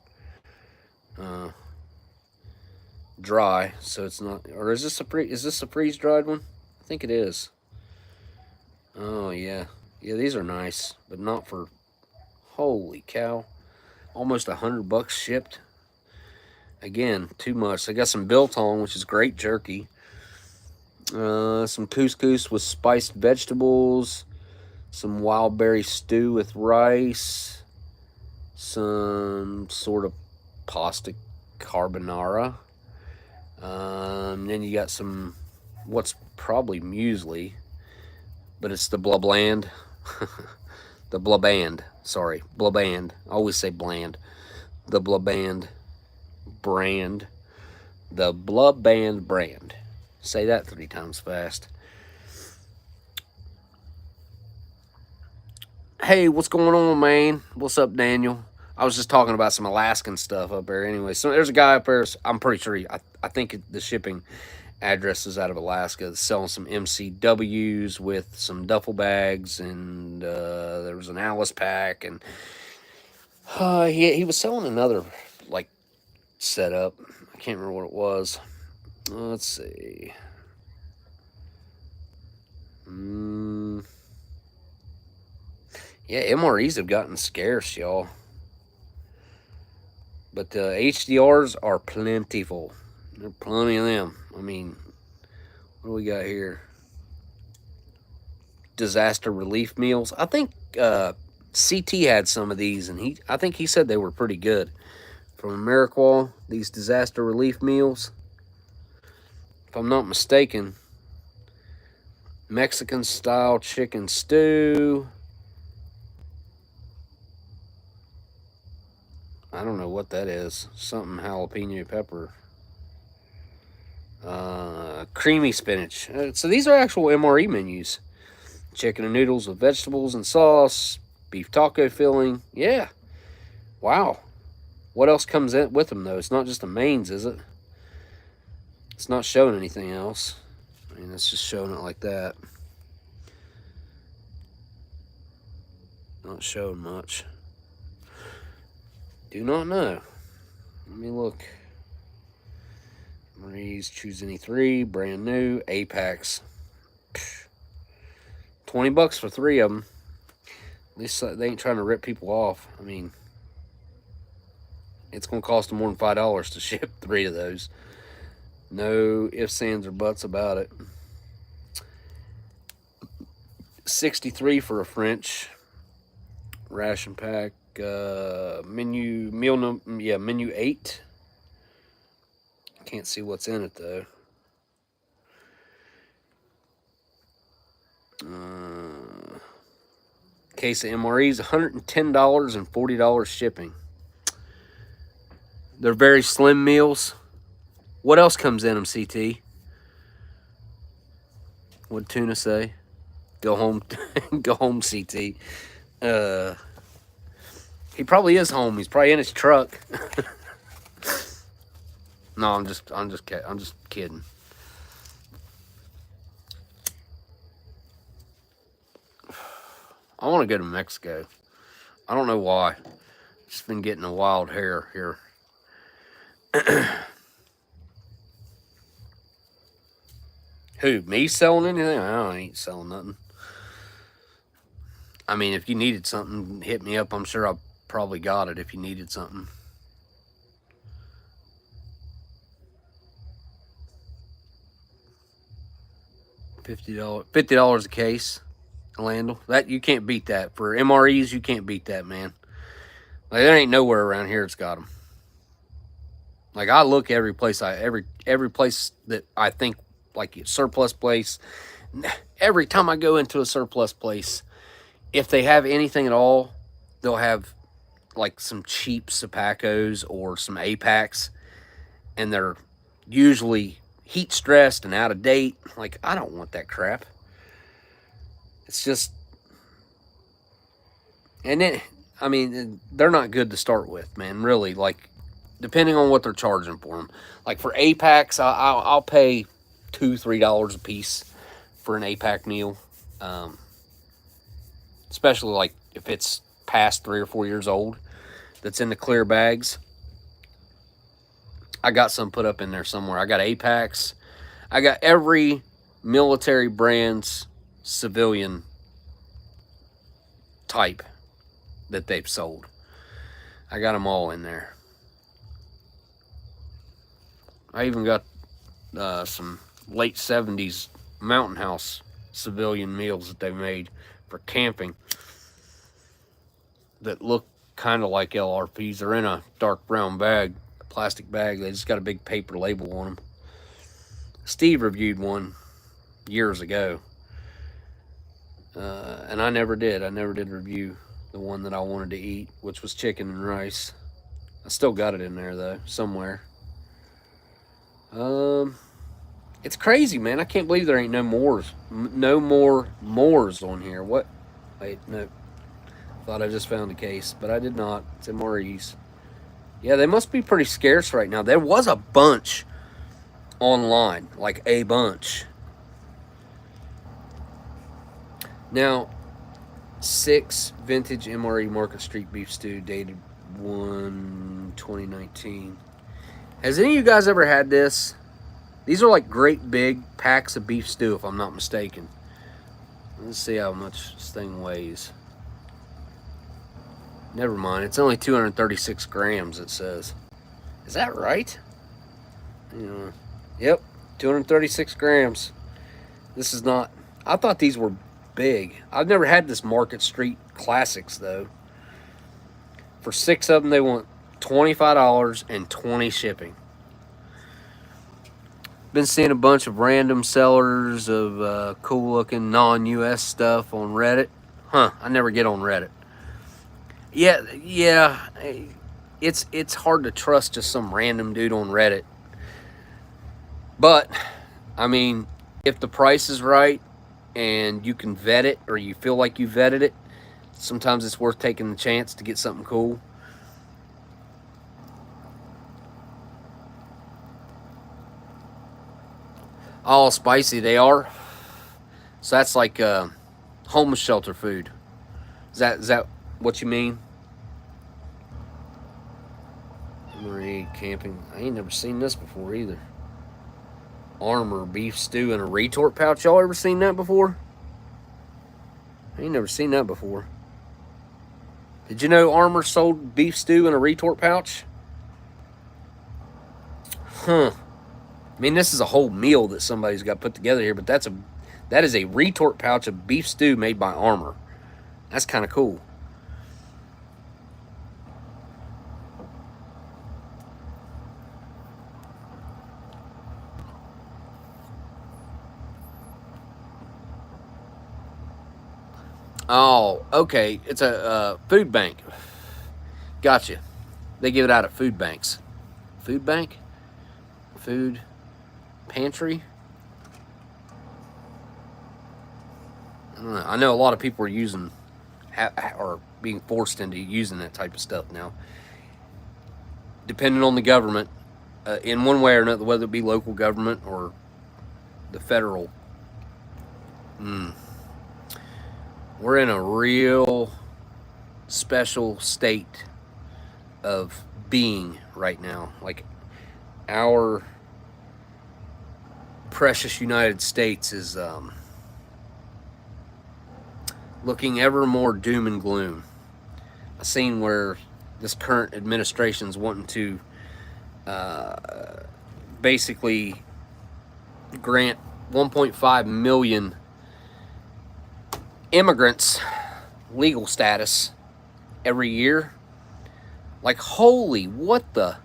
Dry, so it's not. Or is this a freeze dried one? I think it is. Oh yeah, yeah. These are nice, but not for. Holy cow! Almost $100 shipped. Again, too much. I got some biltong, which is great jerky. Some couscous with spiced vegetables. Some wild berry stew with rice. Some sort of pasta carbonara. Then you got some, what's probably muesli, but it's the blabland. The blaband. Sorry, blaband. I always say bland. The blaband brand. The blaband brand. Say that 3 times fast. Hey, what's going on, man? What's up, Daniel? I was just talking about some Alaskan stuff up there. Anyway, so there's a guy up there. I'm pretty sure I think the shipping address is out of Alaska. Selling some MCWs with some duffel bags, and there was an Alice pack, and he was selling another like setup. I can't remember what it was. Let's see. Yeah, MREs have gotten scarce, y'all. But the HDRs are plentiful. There are plenty of them. I mean, what do we got here? Disaster relief meals. I think CT had some of these, and I think he said they were pretty good. From Ameriqual, these disaster relief meals. If I'm not mistaken, Mexican style chicken stew. I don't know what that is. Something jalapeno pepper. Creamy spinach. So these are actual MRE menus. Chicken and noodles with vegetables and sauce. Beef taco filling. Yeah. Wow. What else comes in with them, though? It's not just the mains, is it? It's not showing anything else. I mean, it's just showing it like that. Not showing much. Do not know. Let me look. MREs, choose any 3, brand new, Apex. $20 for 3 of them. At least they ain't trying to rip people off. I mean, it's going to cost them more than $5 to ship 3 of those. No ifs, ands, or buts about it. 63 for a French ration pack. Menu 8. Can't see what's in it though. Case of MREs, $110 and $40 shipping. They're very slim meals. What else comes in them, CT? What'd Tuna say? Go home, go home, CT. He probably is home. He's probably in his truck. No, I'm just kidding. I want to go to Mexico. I don't know why. Just been getting a wild hair here. Who? Me selling anything? I ain't selling nothing. I mean, if you needed something, hit me up. I'm sure I probably got it if you needed something. $50 a case. Elandil. That you can't beat that. For MREs, you can't beat that, man. Like, there ain't nowhere around here that's got them. Like, I look every place every place that I think like a surplus place. Every time I go into a surplus place, if they have anything at all, they'll have like some cheap Sapacos or some Apex, and they're usually heat stressed and out of date. Like, I don't want that crap. It's just, and then, I mean, they're not good to start with, man, really. Like, depending on what they're charging for them. Like, for A-Packs, I'll pay $2-3 a piece for an A-Pack meal. Especially, like, if it's past 3 or 4 years old, that's in the clear bags. I got some put up in there somewhere. I got A-Packs. I got every military brand's civilian type that they've sold. I got them all in there. I even got some late 70s Mountain House civilian meals that they made for camping that look kind of like LRPs. They're in a dark brown bag, a plastic bag. They just got a big paper label on them. Steve reviewed one years ago. And I never did. I never did review the one that I wanted to eat, which was chicken and rice. I still got it in there, though, somewhere. It's crazy, man. I can't believe there ain't no more Moors on here. What? Wait, no. Thought I just found a case, but I did not. It's MREs. Yeah, they must be pretty scarce right now. There was a bunch online, like a bunch. Now, 6 vintage MRE Market Street beef stew, dated 1/2019. Has any of you guys ever had this? These are like great big packs of beef stew, if I'm not mistaken. Let's see how much this thing weighs. Never mind, it's only 236 grams, it says. Is that right? Yeah. Yep, 236 grams. This is not... I thought these were big. I've never had this Market Street Classics, though. For 6 of them, they want $25 and $20 shipping. Been seeing a bunch of random sellers of cool-looking non-US stuff on Reddit. Huh, I never get on Reddit. Yeah, it's hard to trust just some random dude on Reddit But, I mean, if the price is right and you can vet it or you feel like you vetted it, sometimes it's worth taking the chance to get something cool. All spicy they are. So that's like homeless shelter food. Is that what you mean? MRE camping. I ain't never seen this before either. Armor, beef stew, and a retort pouch. Y'all ever seen that before? I ain't never seen that before. Did you know Armor sold beef stew in a retort pouch? Huh. I mean, this is a whole meal that somebody's got put together here, but that is a retort pouch of beef stew made by Armor. That's kind of cool. Oh, okay. It's a food bank. Gotcha. They give it out at food banks. Food bank? Food pantry? I don't know. I know a lot of people are using or being forced into using that type of stuff now. Depending on the government, in one way or another, whether it be local government or the federal. We're in a real special state of being right now. Like, our precious United States is looking ever more doom and gloom. A scene where this current administration's wanting to basically grant 1.5 million immigrants legal status every year. Like, holy, what the?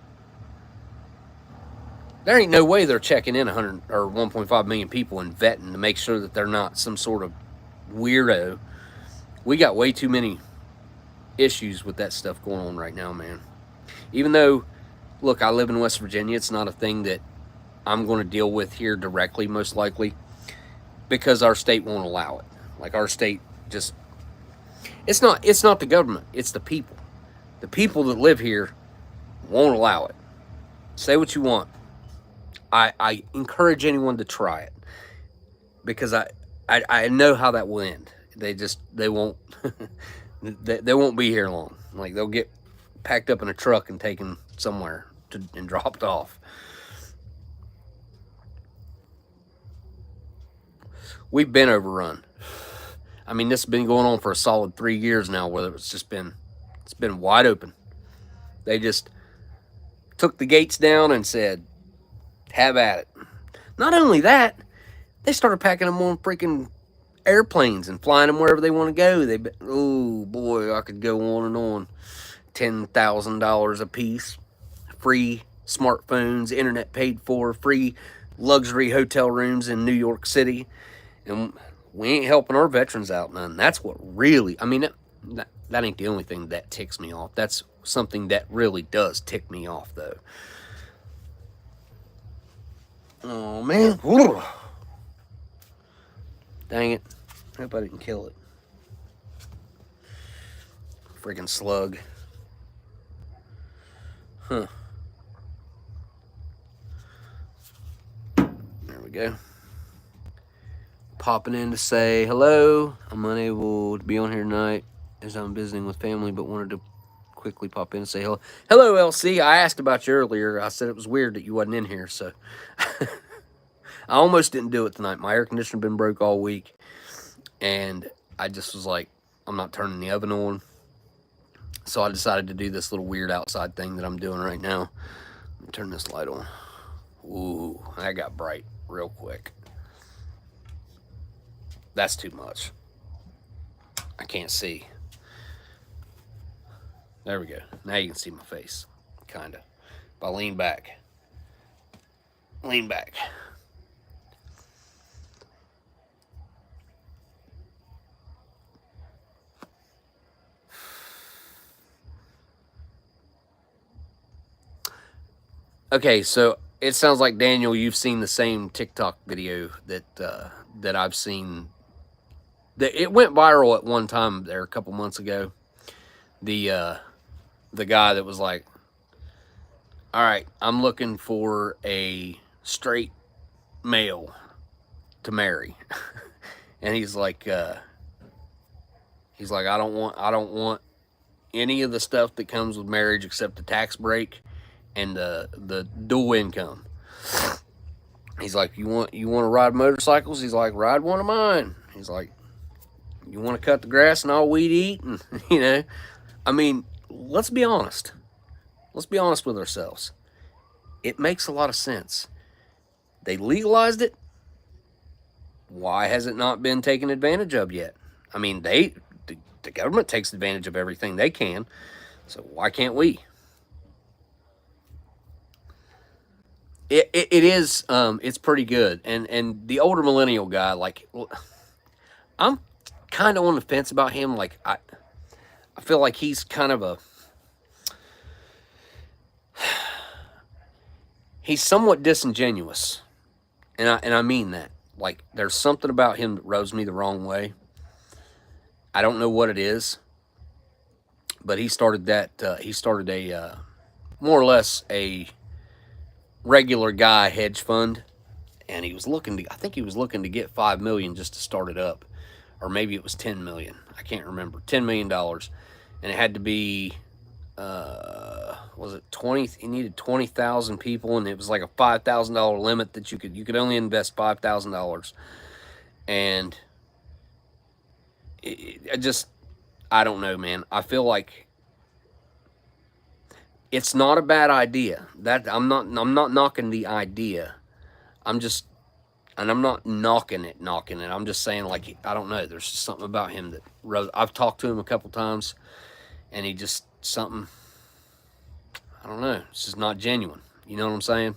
There ain't no way they're checking in 100 or 1.5 million people and vetting to make sure that they're not some sort of weirdo. We got way too many issues with that stuff going on right now, man. Even though, look, I live in West Virginia, it's not a thing that I'm going to deal with here directly, most likely, because our state won't allow it. Like, our state just, it's not the government, it's the people. The people that live here won't allow it. Say what you want. I encourage anyone to try it, because I know how that will end. They won't they won't be here long. Like, they'll get packed up in a truck and taken somewhere and dropped off. We've been overrun. I mean, this has been going on for a solid 3 years now, where it's been wide open. They just took the gates down and said, have at it. Not only that, they started packing them on freaking airplanes and flying them wherever they want to go. Oh boy, I could go on and on. $10,000 a piece, free smartphones, internet paid for, free luxury hotel rooms in New York City, and we ain't helping our veterans out none. That's what really, I mean, that ain't the only thing that ticks me off. That's something that really does tick me off, though. Oh, man. Ooh. Dang it. Hope I didn't kill it. Freaking slug. Huh. There we go. Popping in to say hello. I'm unable to be on here tonight as I'm visiting with family, but wanted to quickly pop in and say hello. Hello, LC. I asked about you earlier. I said it was weird that you wasn't in here, so I almost didn't do it tonight. My air conditioner been broke all week, and I just was like, I'm not turning the oven on. So I decided to do this little weird outside thing that I'm doing right now. Let me turn this light on. Ooh, that got bright real quick. That's too much. I can't see. There we go. Now you can see my face. Kind of. If I lean back. Lean back. Okay, so it sounds like, Daniel, you've seen the same TikTok video that I've seen. That it went viral at one time there a couple months ago. The guy that was like, "All right, I'm looking for a straight male to marry," and he's like, I don't want any of the stuff that comes with marriage except the tax break and the dual income. He's like, you want to ride motorcycles? He's like, ride one of mine. He's like, you want to cut the grass and all weed eat? And, you know, I mean, let's be honest. Let's be honest with ourselves. It makes a lot of sense. They legalized it. Why has it not been taken advantage of yet? I mean, the government takes advantage of everything they can. So why can't we? It is, it's pretty good. And the older millennial guy, like, I'm kind of on the fence about him. Like, I feel like he's kind of he's somewhat disingenuous. And I mean that. Like, there's something about him that rubs me the wrong way. I don't know what it is. But he started a, more or less a regular guy hedge fund, and he was looking to, I think he was looking to get 5 million just to start it up, or maybe it was 10 million. I can't remember. $10 million, and it had to be, was it 20? He needed 20,000 people, and it was like a $5,000 limit that you could only invest $5,000, and I don't know, man. I feel like it's not a bad idea. That I'm not knocking the idea. I'm not knocking it. I'm just saying, like, I don't know. There's just something about him that I've talked to him a couple times, and he just something. I don't know. It's just not genuine. You know what I'm saying?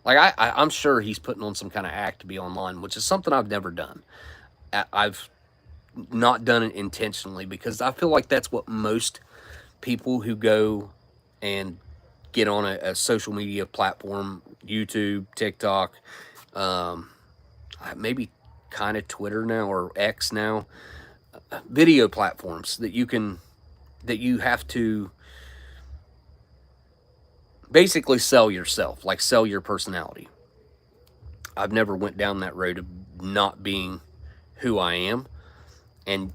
Like, I'm sure he's putting on some kind of act to be online, which is something I've never done. I've not done it intentionally, because I feel like that's what most people who go and get on a social media platform, YouTube, TikTok, maybe kind of Twitter now, or X now, video platforms that you have to basically sell yourself, like sell your personality. I've never went down that road of not being who I am. And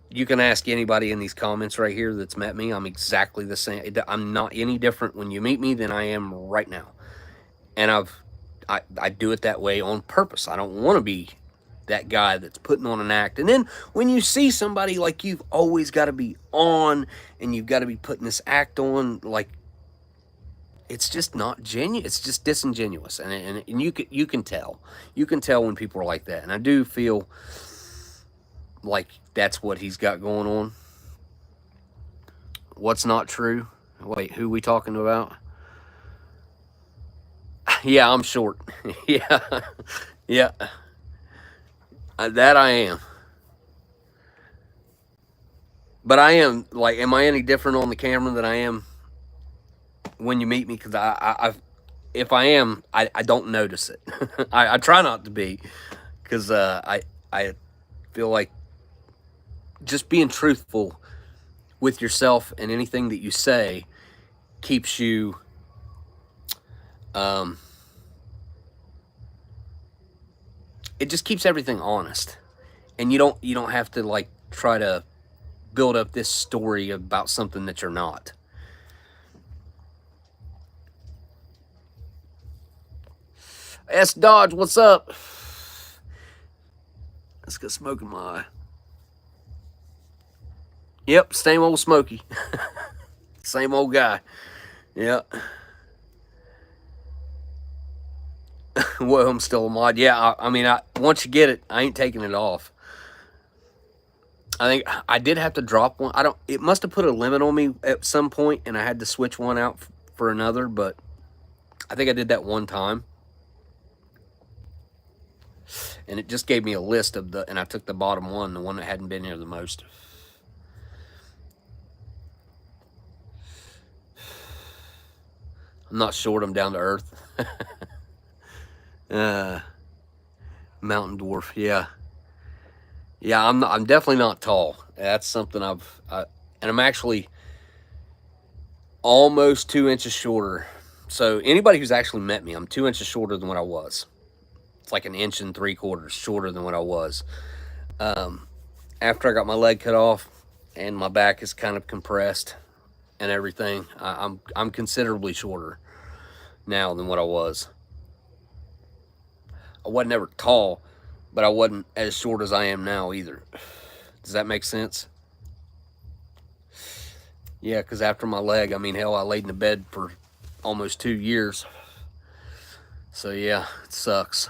you can ask anybody in these comments right here that's met me. I'm exactly the same. I'm not any different when you meet me than I am right now. And I do it that way on purpose. I don't want to be that guy that's putting on an act. And then when you see somebody, like, you've always got to be on, and you've got to be putting this act on, like, it's just not genuine. It's just disingenuous. And you can tell. You can tell when people are like that. And I do feel like that's what he's got going on. What's not true? Wait, who we talking about? Yeah, I'm short. Yeah. Yeah. That I am. But I am, like, am I any different on the camera than I am when you meet me? Because if I am, I don't notice it. I try not to be, because I feel like just being truthful with yourself and anything that you say keeps you it just keeps everything honest, and you don't have to, like, try to build up this story about something that you're not. S Dodge, what's up? Let's go smoking my. Yep, same old Smokey. Same old guy. Yep. Well, I'm still a mod. Yeah, I mean, once you get it, I ain't taking it off. I think I did have to drop one. It must have put a limit on me at some point, and I had to switch one out for another, but I think I did that one time. And it just gave me a list of and I took the bottom one, the one that hadn't been here the most. I'm not short, I'm down to earth. Uh, Mountain dwarf, yeah. Yeah, I'm definitely not tall. That's something and I'm actually almost 2 inches shorter. So anybody who's actually met me, I'm 2 inches shorter than what I was. It's like 1.75 inches shorter than what I was. After I got my leg cut off and my back is kind of compressed and everything, I'm considerably shorter now than what I was. I wasn't ever tall, but I wasn't as short as I am now either. Does that make sense? Yeah, because after my leg, I mean, hell, I laid in the bed for almost 2 years. So yeah, it sucks.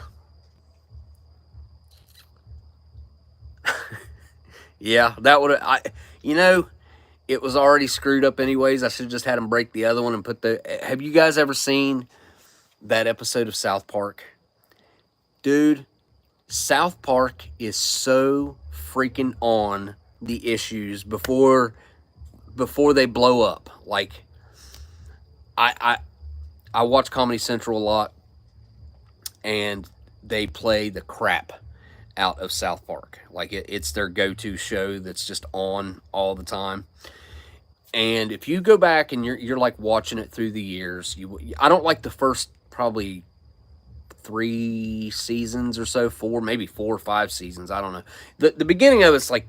Yeah, that would you know, it was already screwed up anyways. I should have just had him break the other one and put the. Have you guys ever seen that episode of South Park? Dude, South Park is so freaking on the issues before they blow up. Like, I I I watch Comedy Central a lot, and they play the crap out of South Park. Like it's their go-to show that's just on all the time. And if you go back and you're like watching it through the years, I don't like the first probably 3 seasons or so, maybe 4 or 5 seasons. I don't know. The beginning of it's like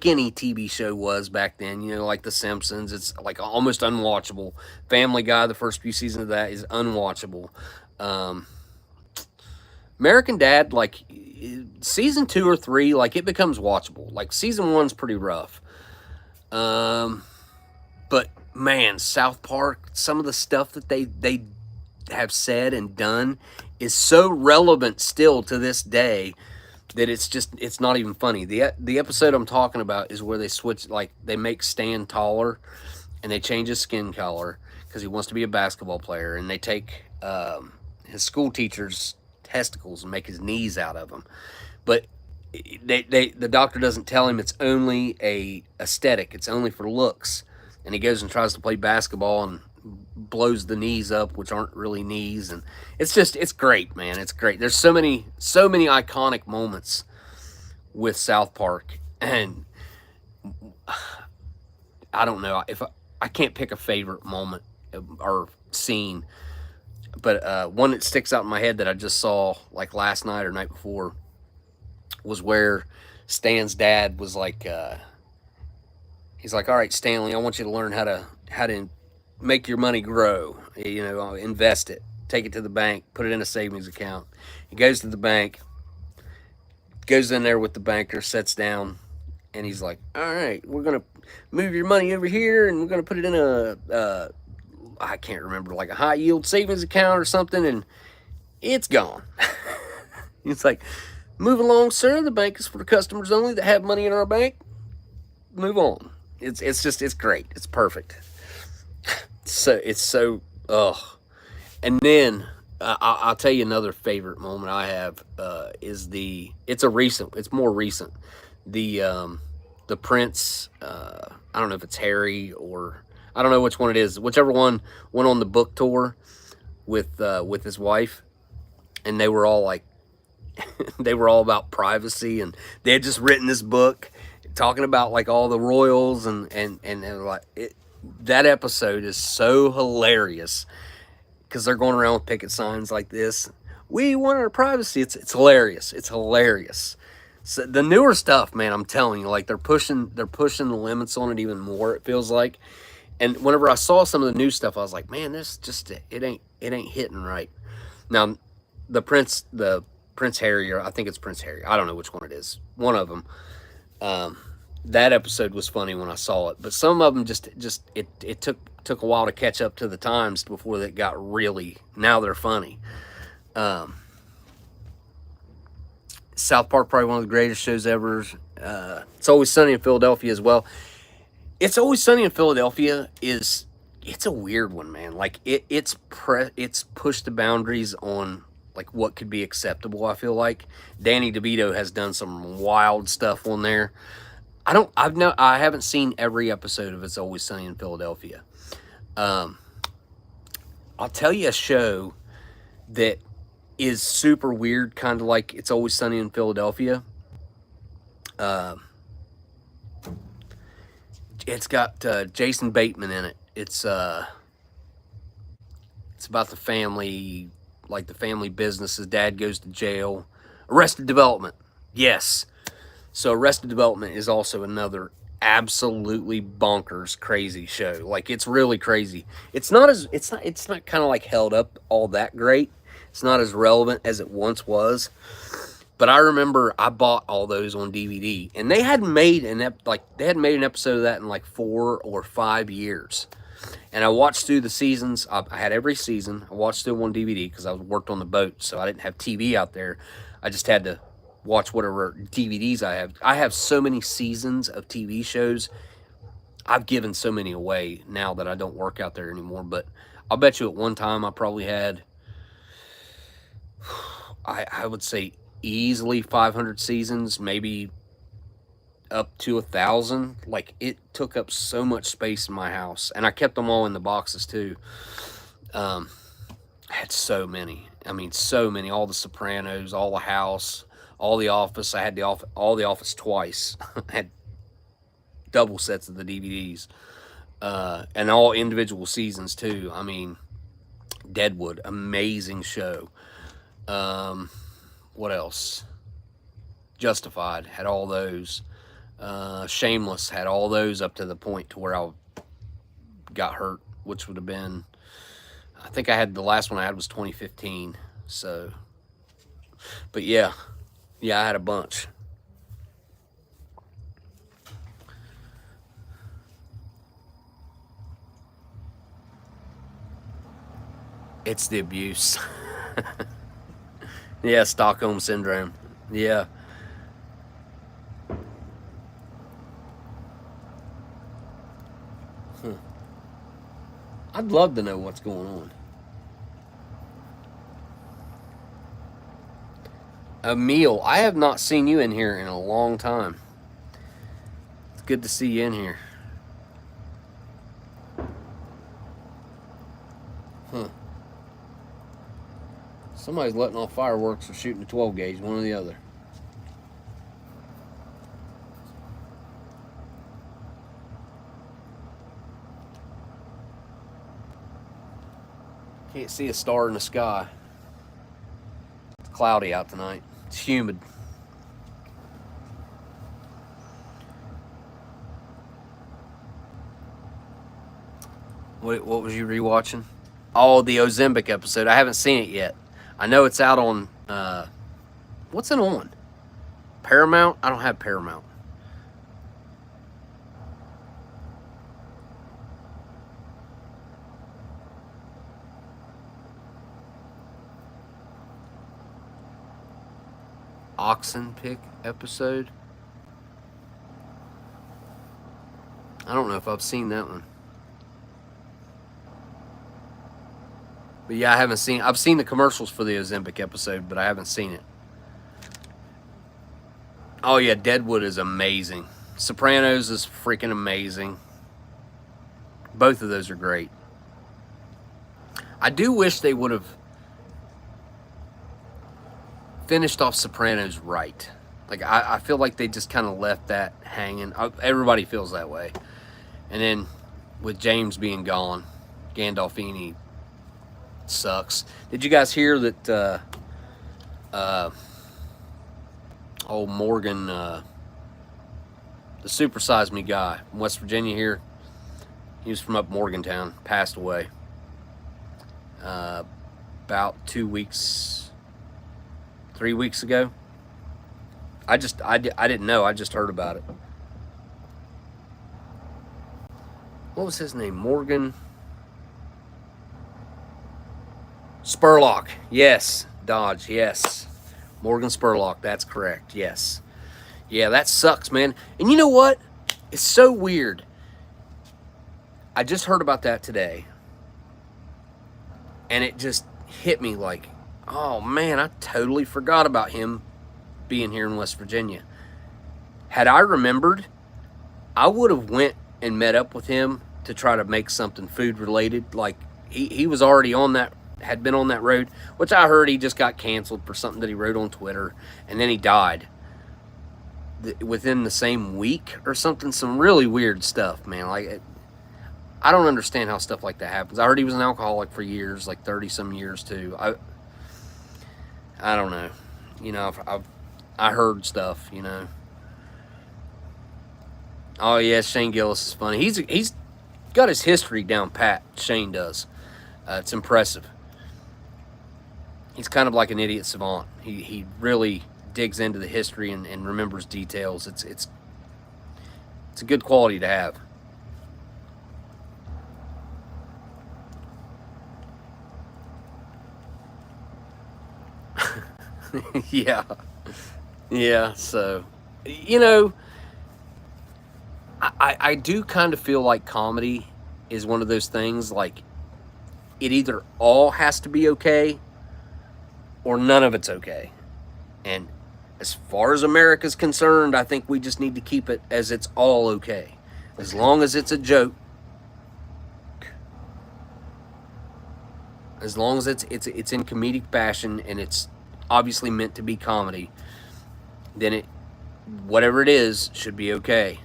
any TV show was back then, like The Simpsons. It's like almost unwatchable. Family Guy, the first few seasons of that is unwatchable. Um, American Dad, like season 2 or 3, like it becomes watchable. Like season 1's pretty rough. But man, South Park, some of the stuff that they have said and done is so relevant still to this day that it's not even funny. The episode I'm talking about is where they switch, like they make Stan taller and they change his skin color because he wants to be a basketball player, and they take his school teacher's testicles and make his knees out of them. But the doctor doesn't tell him it's only a aesthetic. It's only for looks. And he goes and tries to play basketball and blows the knees up, which aren't really knees. And it's great, man. It's great. There's so many iconic moments with South Park, and I don't know if I can't pick a favorite moment or scene, but one that sticks out in my head that I just saw like last night or night before was where Stan's dad was like, he's like, all right, Stanley, I want you to learn how to make your money grow. Invest it, take it to the bank, put it in a savings account. He goes to the bank, goes in there with the banker, sits down, and he's like, all right, we're gonna move your money over here, and we're gonna put it in a I can't remember, like a high yield savings account or something, and it's gone. He's like, move along, sir. The bank is for the customers only that have money in our bank. Move on. It's great. It's perfect. So it's so And then I'll tell you another favorite moment I have is it's more recent. The Prince, I don't know if it's Harry or I don't know which one it is. Whichever one went on the book tour with his wife, and they were all like they were all about privacy, and they had just written this book talking about like all the royals, and like that episode is so hilarious because they're going around with picket signs like this. We want our privacy. It's hilarious. It's hilarious. So the newer stuff, man, I'm telling you, like they're pushing the limits on it even more. It feels like. And whenever I saw some of the new stuff, I was like, man, this just it ain't hitting right. Now, the Prince Harry, or I think it's Prince Harry. I don't know which one it is. One of them. That episode was funny when I saw it, but some of them it took a while to catch up to the times before they got really. Now they're funny. South Park, probably one of the greatest shows ever. It's Always Sunny in Philadelphia as well. It's Always Sunny in Philadelphia it's a weird one, man. Like it's pushed the boundaries on like what could be acceptable. I feel like Danny DeVito has done some wild stuff on there. I haven't seen every episode of It's Always Sunny in Philadelphia. I'll tell you a show that is super weird, kind of like It's Always Sunny in Philadelphia. It's got Jason Bateman in it. It's about the family, like the family business. His dad goes to jail. Arrested Development. Yes. So Arrested Development is also another absolutely bonkers crazy show. Like, it's really crazy. It's not kind of like held up all that great. It's not as relevant as it once was. But I remember I bought all those on DVD, and they hadn't made an episode of that in like 4 or 5 years. And I watched through the seasons. I had every season. I watched through on DVD because I worked on the boat, so I didn't have TV out there. I just had to watch whatever DVDs I have. I have so many seasons of TV shows. I've given so many away now that I don't work out there anymore. But I'll bet you at one time I probably had, I would say easily 500 seasons, maybe up to 1,000. Like, it took up so much space in my house, and I kept them all in the boxes too. I had so many. I mean, so many. All the Sopranos, all the House, all the Office. I had all the Office twice. I had double sets of the DVDs, and all individual seasons too. I mean, Deadwood, amazing show. What else? Justified, had all those. Shameless, had all those up to the point to where I got hurt, which would have been, I think I had, the last one I had was 2015. So, but yeah, I had a bunch. It's the abuse. Yeah, Stockholm Syndrome. Yeah. I'd love to know what's going on. Emil, I have not seen you in here in a long time. It's good to see you in here. Somebody's letting off fireworks or shooting a 12 gauge, one or the other. Can't see a star in the sky. It's cloudy out tonight. It's humid. What was you rewatching? Oh, the Ozempic episode. I haven't seen it yet. I know it's out on, what's it on? Paramount? I don't have Paramount. Oxen pick episode? I don't know if I've seen that one. But yeah, I've seen the commercials for the Ozempic episode, but I haven't seen it. Oh yeah, Deadwood is amazing. Sopranos is freaking amazing. Both of those are great. I do wish they would have finished off Sopranos right. Like, I feel like they just kind of left that hanging. Everybody feels that way. And then with James being gone, Gandolfini sucks. Did you guys hear that old Morgan, the Super Size Me guy from West Virginia here, he was from up Morgantown, passed away about 2 weeks, 3 weeks ago. I didn't know. I just heard about it. What was his name? Morgan Spurlock. Yes. Dodge. Yes. Morgan Spurlock. That's correct. Yes. Yeah, that sucks, man. And you know what? It's so weird. I just heard about that today. And it just hit me like, oh man, I totally forgot about him being here in West Virginia. Had I remembered, I would have went and met up with him to try to make something food related. Like, he was already on that had been on that road, which I heard he just got canceled for something that he wrote on Twitter, and then he died within the same week or something. Some really weird stuff, man. Like, I don't understand how stuff like that happens. I heard he was an alcoholic for years, like 30-some years too. I don't know. You know, I heard stuff, you know. Oh yeah, Shane Gillis is funny. He's got his history down pat. Shane does. It's impressive. He's kind of like an idiot savant. He really digs into the history and remembers details. It's a good quality to have. Yeah. So, you know, I do kind of feel like comedy is one of those things, like, it either all has to be okay or none of it's okay. And as far as America's concerned, I think we just need to keep it as it's all okay. As long as it's a joke, as long as it's in comedic fashion and it's obviously meant to be comedy, then whatever it is should be okay.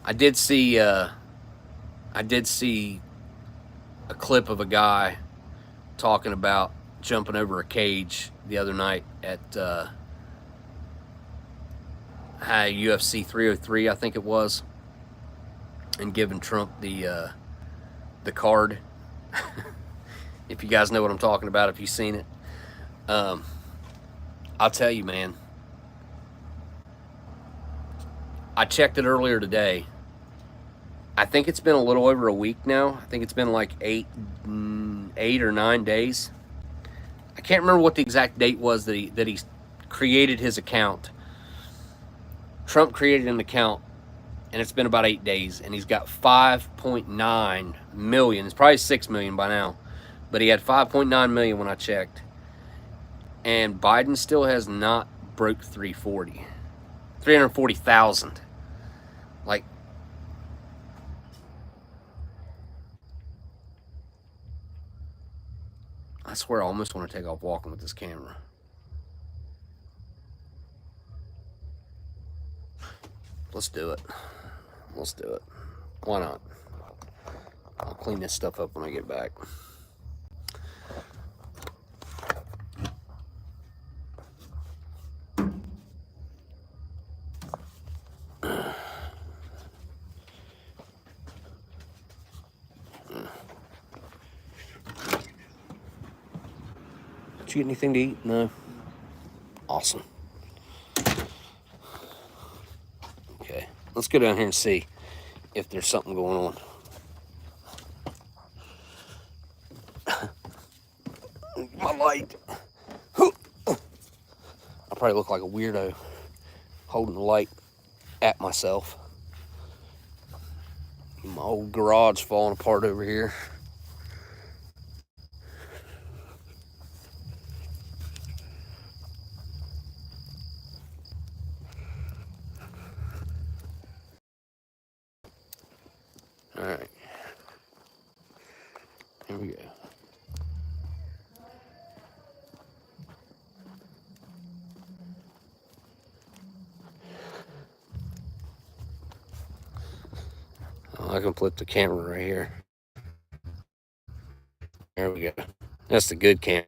I did see a clip of a guy talking about jumping over a cage the other night at UFC 303, I think it was, and giving Trump the card. If you guys know what I'm talking about, if you've seen it, I'll tell you, man. I checked it earlier today. I think it's been a little over a week now. I think it's been like 8 or 9 days. I can't remember what the exact date was that he created his account. Trump created an account, and it's been about 8 days, and he's got 5.9 million. It's probably 6 million by now, but he had 5.9 million when I checked. And Biden still has not broke 340,000. Like, I swear I almost want to take off walking with this camera. Let's do it. Let's do it. Why not? I'll clean this stuff up when I get back. Did you get anything to eat? No? Awesome. Okay, let's go down here and see if there's something going on. My light. I probably look like a weirdo holding the light at myself. My old garage falling apart over here. All right, here we go. Oh, I can flip the camera right here. There we go. That's the good camera.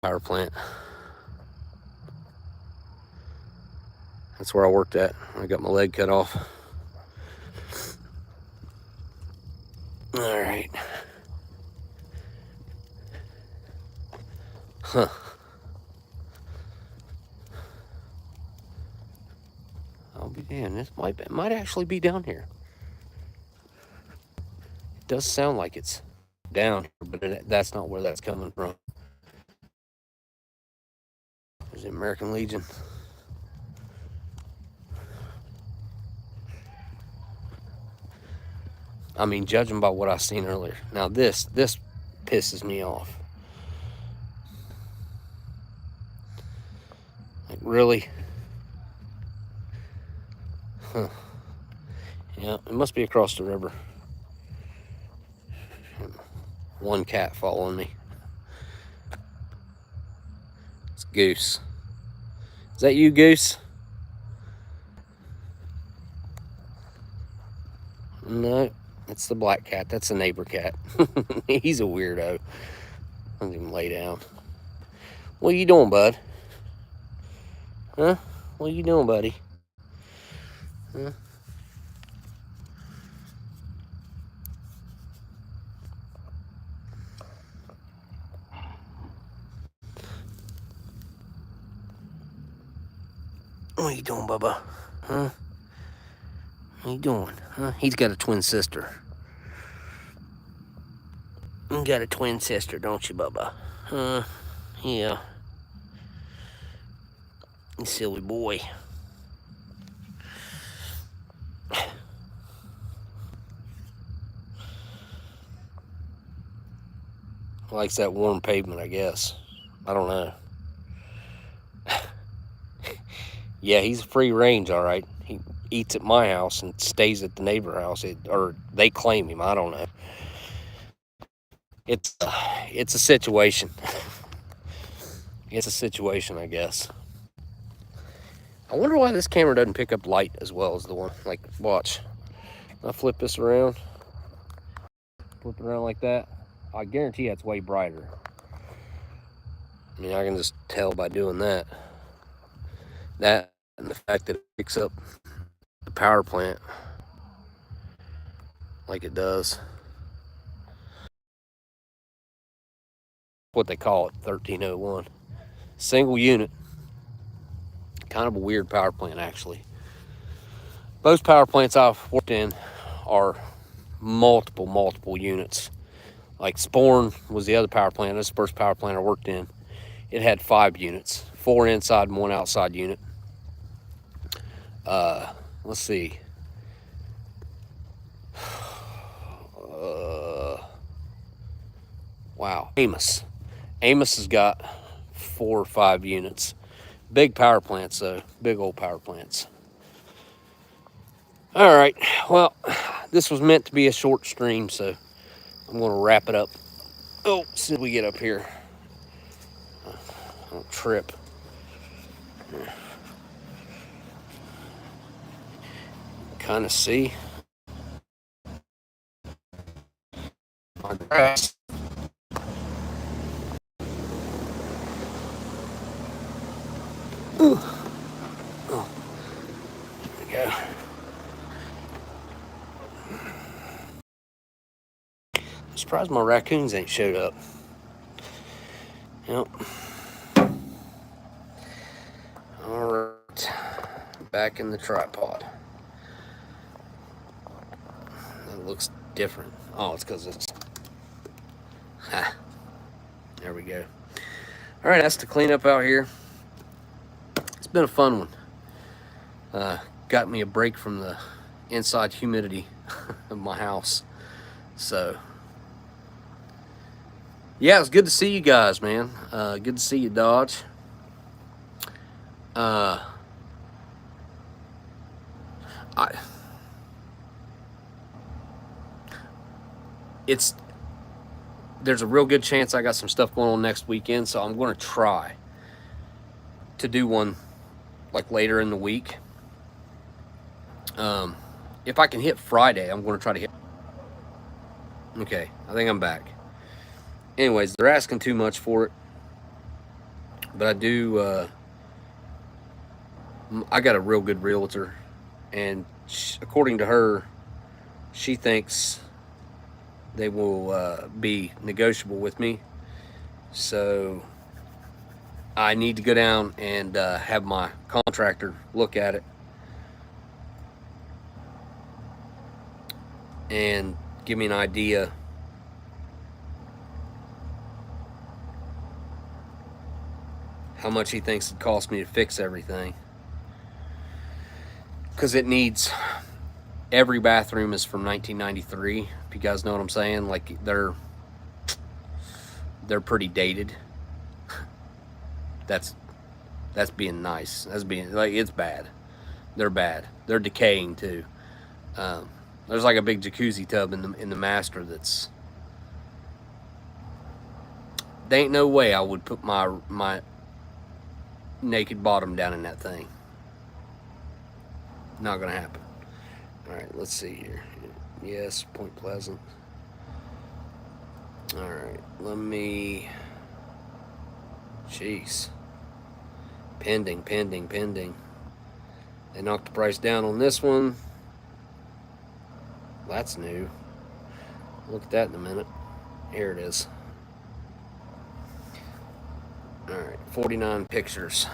Power plant. That's where I worked at. I got my leg cut off. All right. Huh. I'll be damned. This might actually be down here. It does sound like it's down here, but that's not where that's coming from. There's the American Legion. I mean, judging by what I seen earlier. Now this pisses me off. Like, really? Huh. Yeah, it must be across the river. One cat following me. It's Goose. Is that you, Goose? No, it's the black cat. That's the neighbor cat. He's a weirdo. Let him lay down. What are you doing, bud? Huh? What are you doing, buddy? Huh? What are you doing, Bubba? Huh? What are you doing? Huh? He's got a twin sister. You got a twin sister, don't you, Bubba? Yeah. You silly boy. Likes that warm pavement, I guess. I don't know. Yeah, he's free range, all right. He eats at my house and stays at the neighbor house, or they claim him. I don't know. It's a situation. It's a situation, I guess. I wonder why this camera doesn't pick up light as well as the one. Like, watch. I flip this around. Flip it around like that. I guarantee that's way brighter. I mean, I can just tell by doing that. That and the fact that it picks up the power plant like it does. What they call it, 1301. Single unit. Kind of a weird power plant, actually. Most power plants I've worked in are multiple units. Like Sporn was the other power plant. That's the first power plant I worked in. It had 5 units, 4 inside and 1 outside unit. Let's see. Wow, Amos has got 4 or 5 units. Big power plants, though. Big old power plants. All right, well, this was meant to be a short stream, so I'm going to wrap it up. Oh, as soon as we get up here. Don't trip. Kind of see my grass. Ooh. Oh, there we go. I'm surprised my raccoons ain't showed up. Yep. All right, back in the tripod. That looks different. Oh, it's because it's... Ha. There we go. All right, that's the cleanup out here. It's been a fun one. Got me a break from the inside humidity of my house. So, yeah, it's good to see you guys, man. Good to see you, Dodge. There's a real good chance I got some stuff going on next weekend, so I'm going to try to do one like later in the week. If I can hit Friday, I'm going to try to hit. Okay, I think I'm back. Anyways, they're asking too much for it, but I do. I got a real good realtor, and according to her, she thinks they will be negotiable with me. So I need to go down and have my contractor look at it and give me an idea how much he thinks it cost me to fix everything. Because it needs, every bathroom is from 1993, if you guys know what I'm saying. Like, they're pretty dated. That's being nice. That's being, like, it's bad. They're bad. They're decaying too. There's like a big jacuzzi tub in the master that's There ain't no way I would put my naked bottom down in that thing. Not gonna happen. All right, let's see here. Yes, Point Pleasant. All right, let me. Jeez. Pending. They knocked the price down on this one. That's new. Look at that in a minute. Here it is. All right, 49 pictures.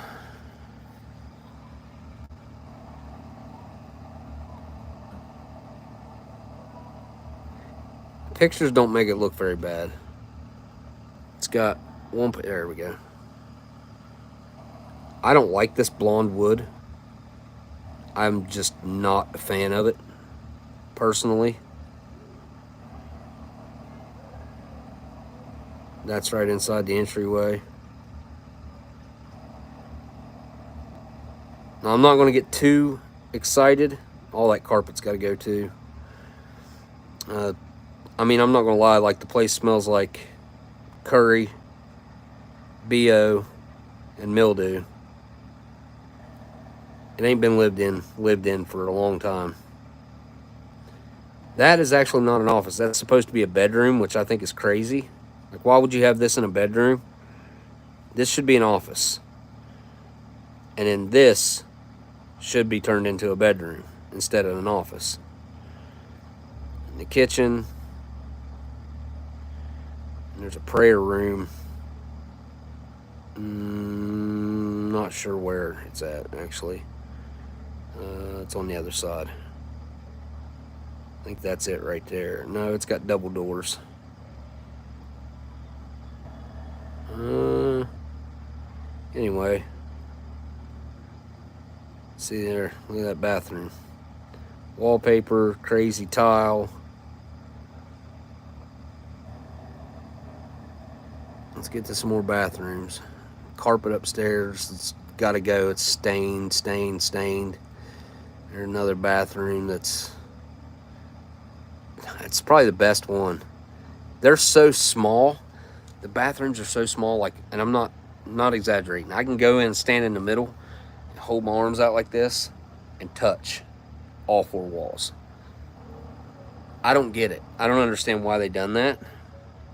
Pictures don't make it look very bad. It's got one. There we go. I don't like this blonde wood. I'm just not a fan of it, personally. That's right inside the entryway. Now, I'm not going to get too excited. All that carpet's got to go too. I mean, I'm not going to lie. Like, the place smells like curry, BO, and mildew. It ain't been lived in for a long time. That is actually not an office. That's supposed to be a bedroom, which I think is crazy. Like, why would you have this in a bedroom? This should be an office. And then this should be turned into a bedroom instead of an office. In the kitchen, and there's a prayer room. Not sure where it's at, actually. It's on the other side. I think that's it right there. No, it's got double doors. Anyway. See there, look at that bathroom. Wallpaper, crazy tile. Let's get to some more bathrooms. Carpet upstairs, it's gotta go. It's stained. There's another bathroom it's probably the best one. They're so small. The bathrooms are so small, like, and I'm not exaggerating. I can go in and stand in the middle, hold my arms out like this, and touch all four walls. I don't get it. I don't understand why they done that.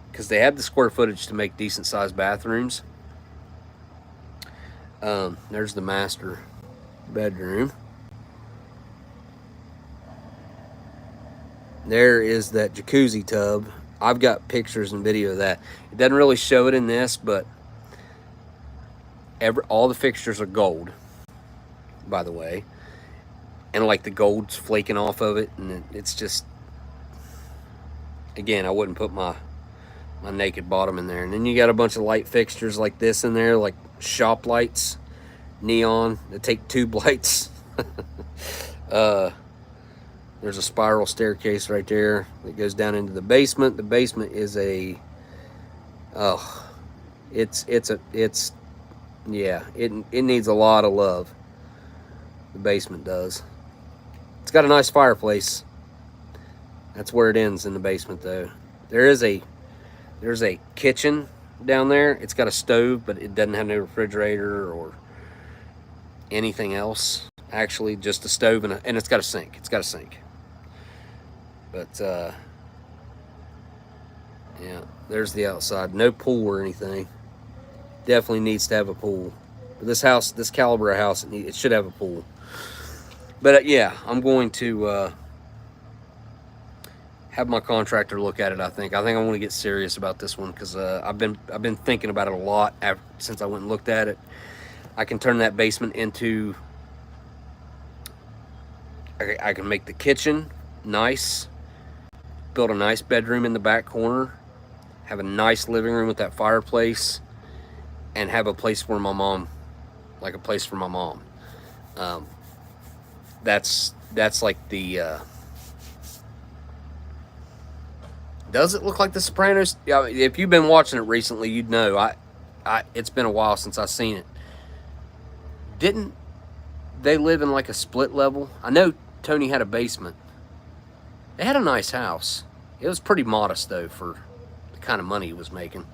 Because they have the square footage to make decent sized bathrooms. There's the master bedroom. There is that jacuzzi tub. I've got pictures and video of that. It doesn't really show it in this, but all the fixtures are gold, by the way. And like the gold's flaking off of it, and it's just, again, I wouldn't put my naked bottom in there. And then you got a bunch of light fixtures like this in there, like shop lights, neon, that take tube lights. There's a spiral staircase right there that goes down into the basement. The basement is yeah, it needs a lot of love. The basement does. It's got a nice fireplace. That's where it ends, in the basement, though. There's a kitchen down there. It's got a stove, but it doesn't have no refrigerator or anything else. Actually, just a stove and it's got a sink. But yeah, there's the outside. No pool or anything. Definitely needs to have a pool. But this house, this caliber of house, it should have a pool. But yeah, I'm going to have my contractor look at it. I think I want to get serious about this one, because I've been thinking about it a lot since I went and looked at it. I can turn that basement into. I can make the kitchen nice, build a nice bedroom in the back corner, have a nice living room with that fireplace, and have a place for my mom, like a place for my mom. That's like the. Does it look like The Sopranos? Yeah, if you've been watching it recently, you'd know. It's been a while since I've seen it. Didn't they live in like a split level? I know Tony had a basement. They had a nice house. It was pretty modest, though, for the kind of money he was making.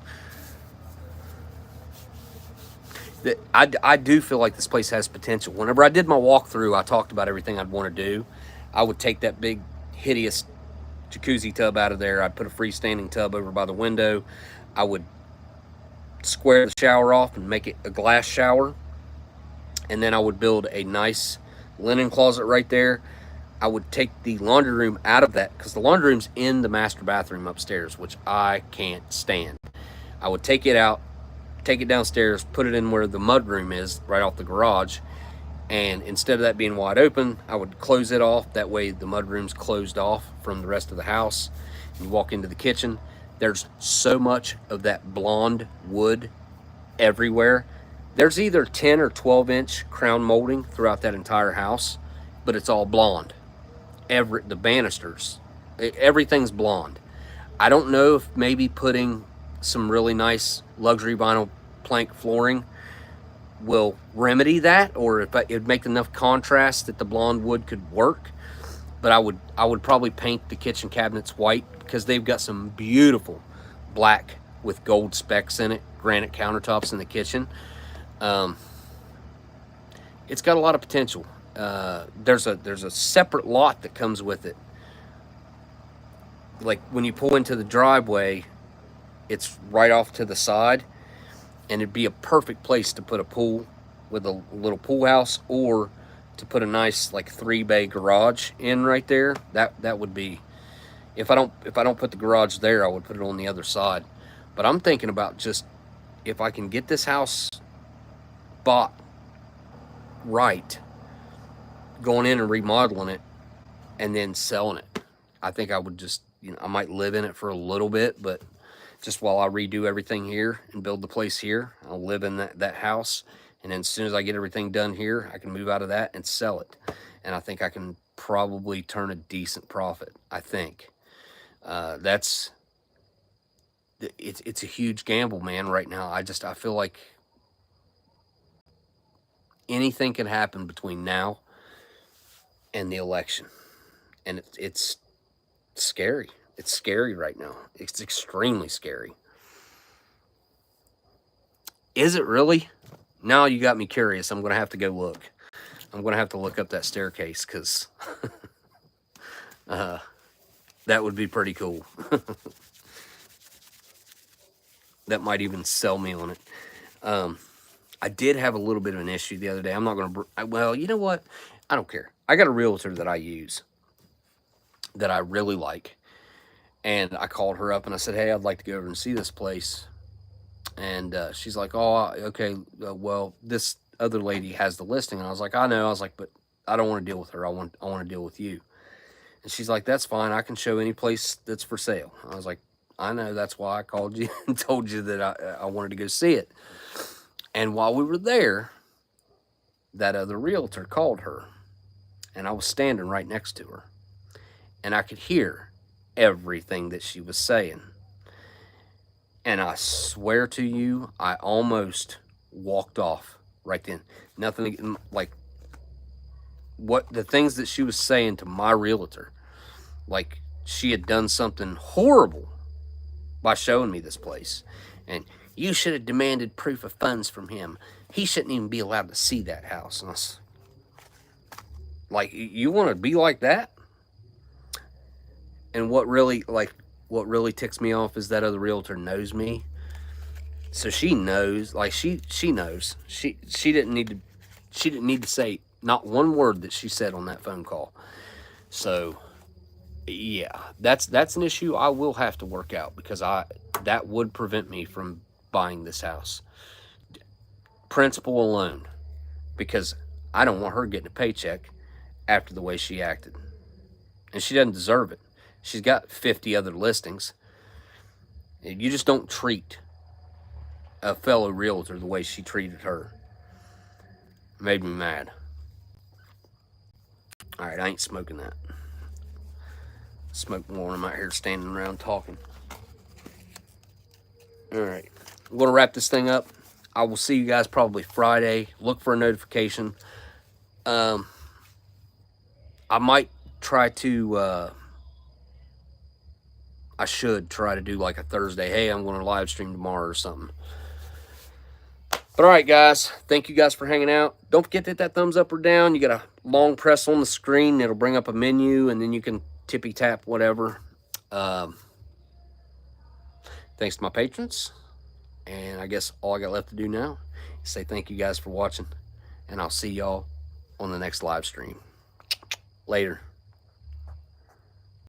I do feel like this place has potential. Whenever I did my walkthrough, I talked about everything I'd want to do. I would take that big, hideous jacuzzi tub out of there. I'd put a freestanding tub over by the window. I would square the shower off and make it a glass shower. And then I would build a nice linen closet right there. I would take the laundry room out of that, because the laundry room's in the master bathroom upstairs, which I can't stand. I would take it out, take it downstairs, put it in where the mud room is, right off the garage. And instead of that being wide open, I would close it off. That way the mud room's closed off from the rest of the house. You walk into the kitchen. There's so much of that blonde wood everywhere. There's either 10 or 12 inch crown molding throughout that entire house, but it's all blonde. The banisters, everything's blonde. I don't know if maybe putting some really nice luxury vinyl plank flooring will remedy that, or if it'd make enough contrast that the blonde wood could work. But I would probably paint the kitchen cabinets white, because they've got some beautiful black with gold specks in it, granite countertops in the kitchen. It's got a lot of potential. There's a separate lot that comes with it. Like when you pull into the driveway, it's right off to the side, and it'd be a perfect place to put a pool with a little pool house, or to put a nice like 3-bay garage in right there. That would be, if I don't put the garage there, I would put it on the other side. But I'm thinking about just, if I can get this house bought right, going in and remodeling it and then selling it. I think I would just, I might live in it for a little bit, but just while I redo everything here and build the place here, I'll live in that house. And then as soon as I get everything done here, I can move out of that and sell it. And I think I can probably turn a decent profit. I think it's a huge gamble, man, right now. I feel like anything can happen between now and the election. And it's scary. It's scary right now. It's extremely scary. Is it really? Now you got me curious. I'm going to have to go look. I'm going to have to look up that staircase, because that would be pretty cool. That might even sell me on it. I did have a little bit of an issue the other day. I'm not going to... Well, you know what? I don't care. I got a realtor that I use that I really like. And I called her up and I said, hey, I'd like to go over and see this place. And she's like, oh, okay, well, this other lady has the listing. And I was like, I know. I was like, but I don't want to deal with her. I want to deal with you. And she's like, that's fine. I can show any place that's for sale. I was like, I know. That's why I called you and told you that I wanted to go see it. And while we were there, that other realtor called her. And I was standing right next to her. And I could hear everything that she was saying. And I swear to you, I almost walked off right then. Nothing like what the things that she was saying to my realtor, like she had done something horrible by showing me this place. And you should have demanded proof of funds from him. He shouldn't even be allowed to see that house. And I was like, you want to be like that? And what really ticks me off is that other realtor knows me. So she knows, like she knows. She didn't need to say not one word that she said on that phone call. So yeah, that's an issue I will have to work out, because that would prevent me from buying this house. Principle alone, because I don't want her getting a paycheck after the way she acted. And she doesn't deserve it. She's got 50 other listings. You just don't treat a fellow realtor the way she treated her. It made me mad. All right, I ain't smoking that. Smoke more. I'm out here standing around talking. All right, I'm going to wrap this thing up. I will see you guys probably Friday. Look for a notification. I might try to... I should try to do like a Thursday. Hey, I'm going to live stream tomorrow or something. But all right, guys, thank you guys for hanging out. Don't forget to hit that thumbs up or down. You got a long press on the screen. It'll bring up a menu, and then you can tippy tap whatever. Thanks to my patrons. And I guess all I got left to do now is say thank you guys for watching. And I'll see y'all on the next live stream. Later.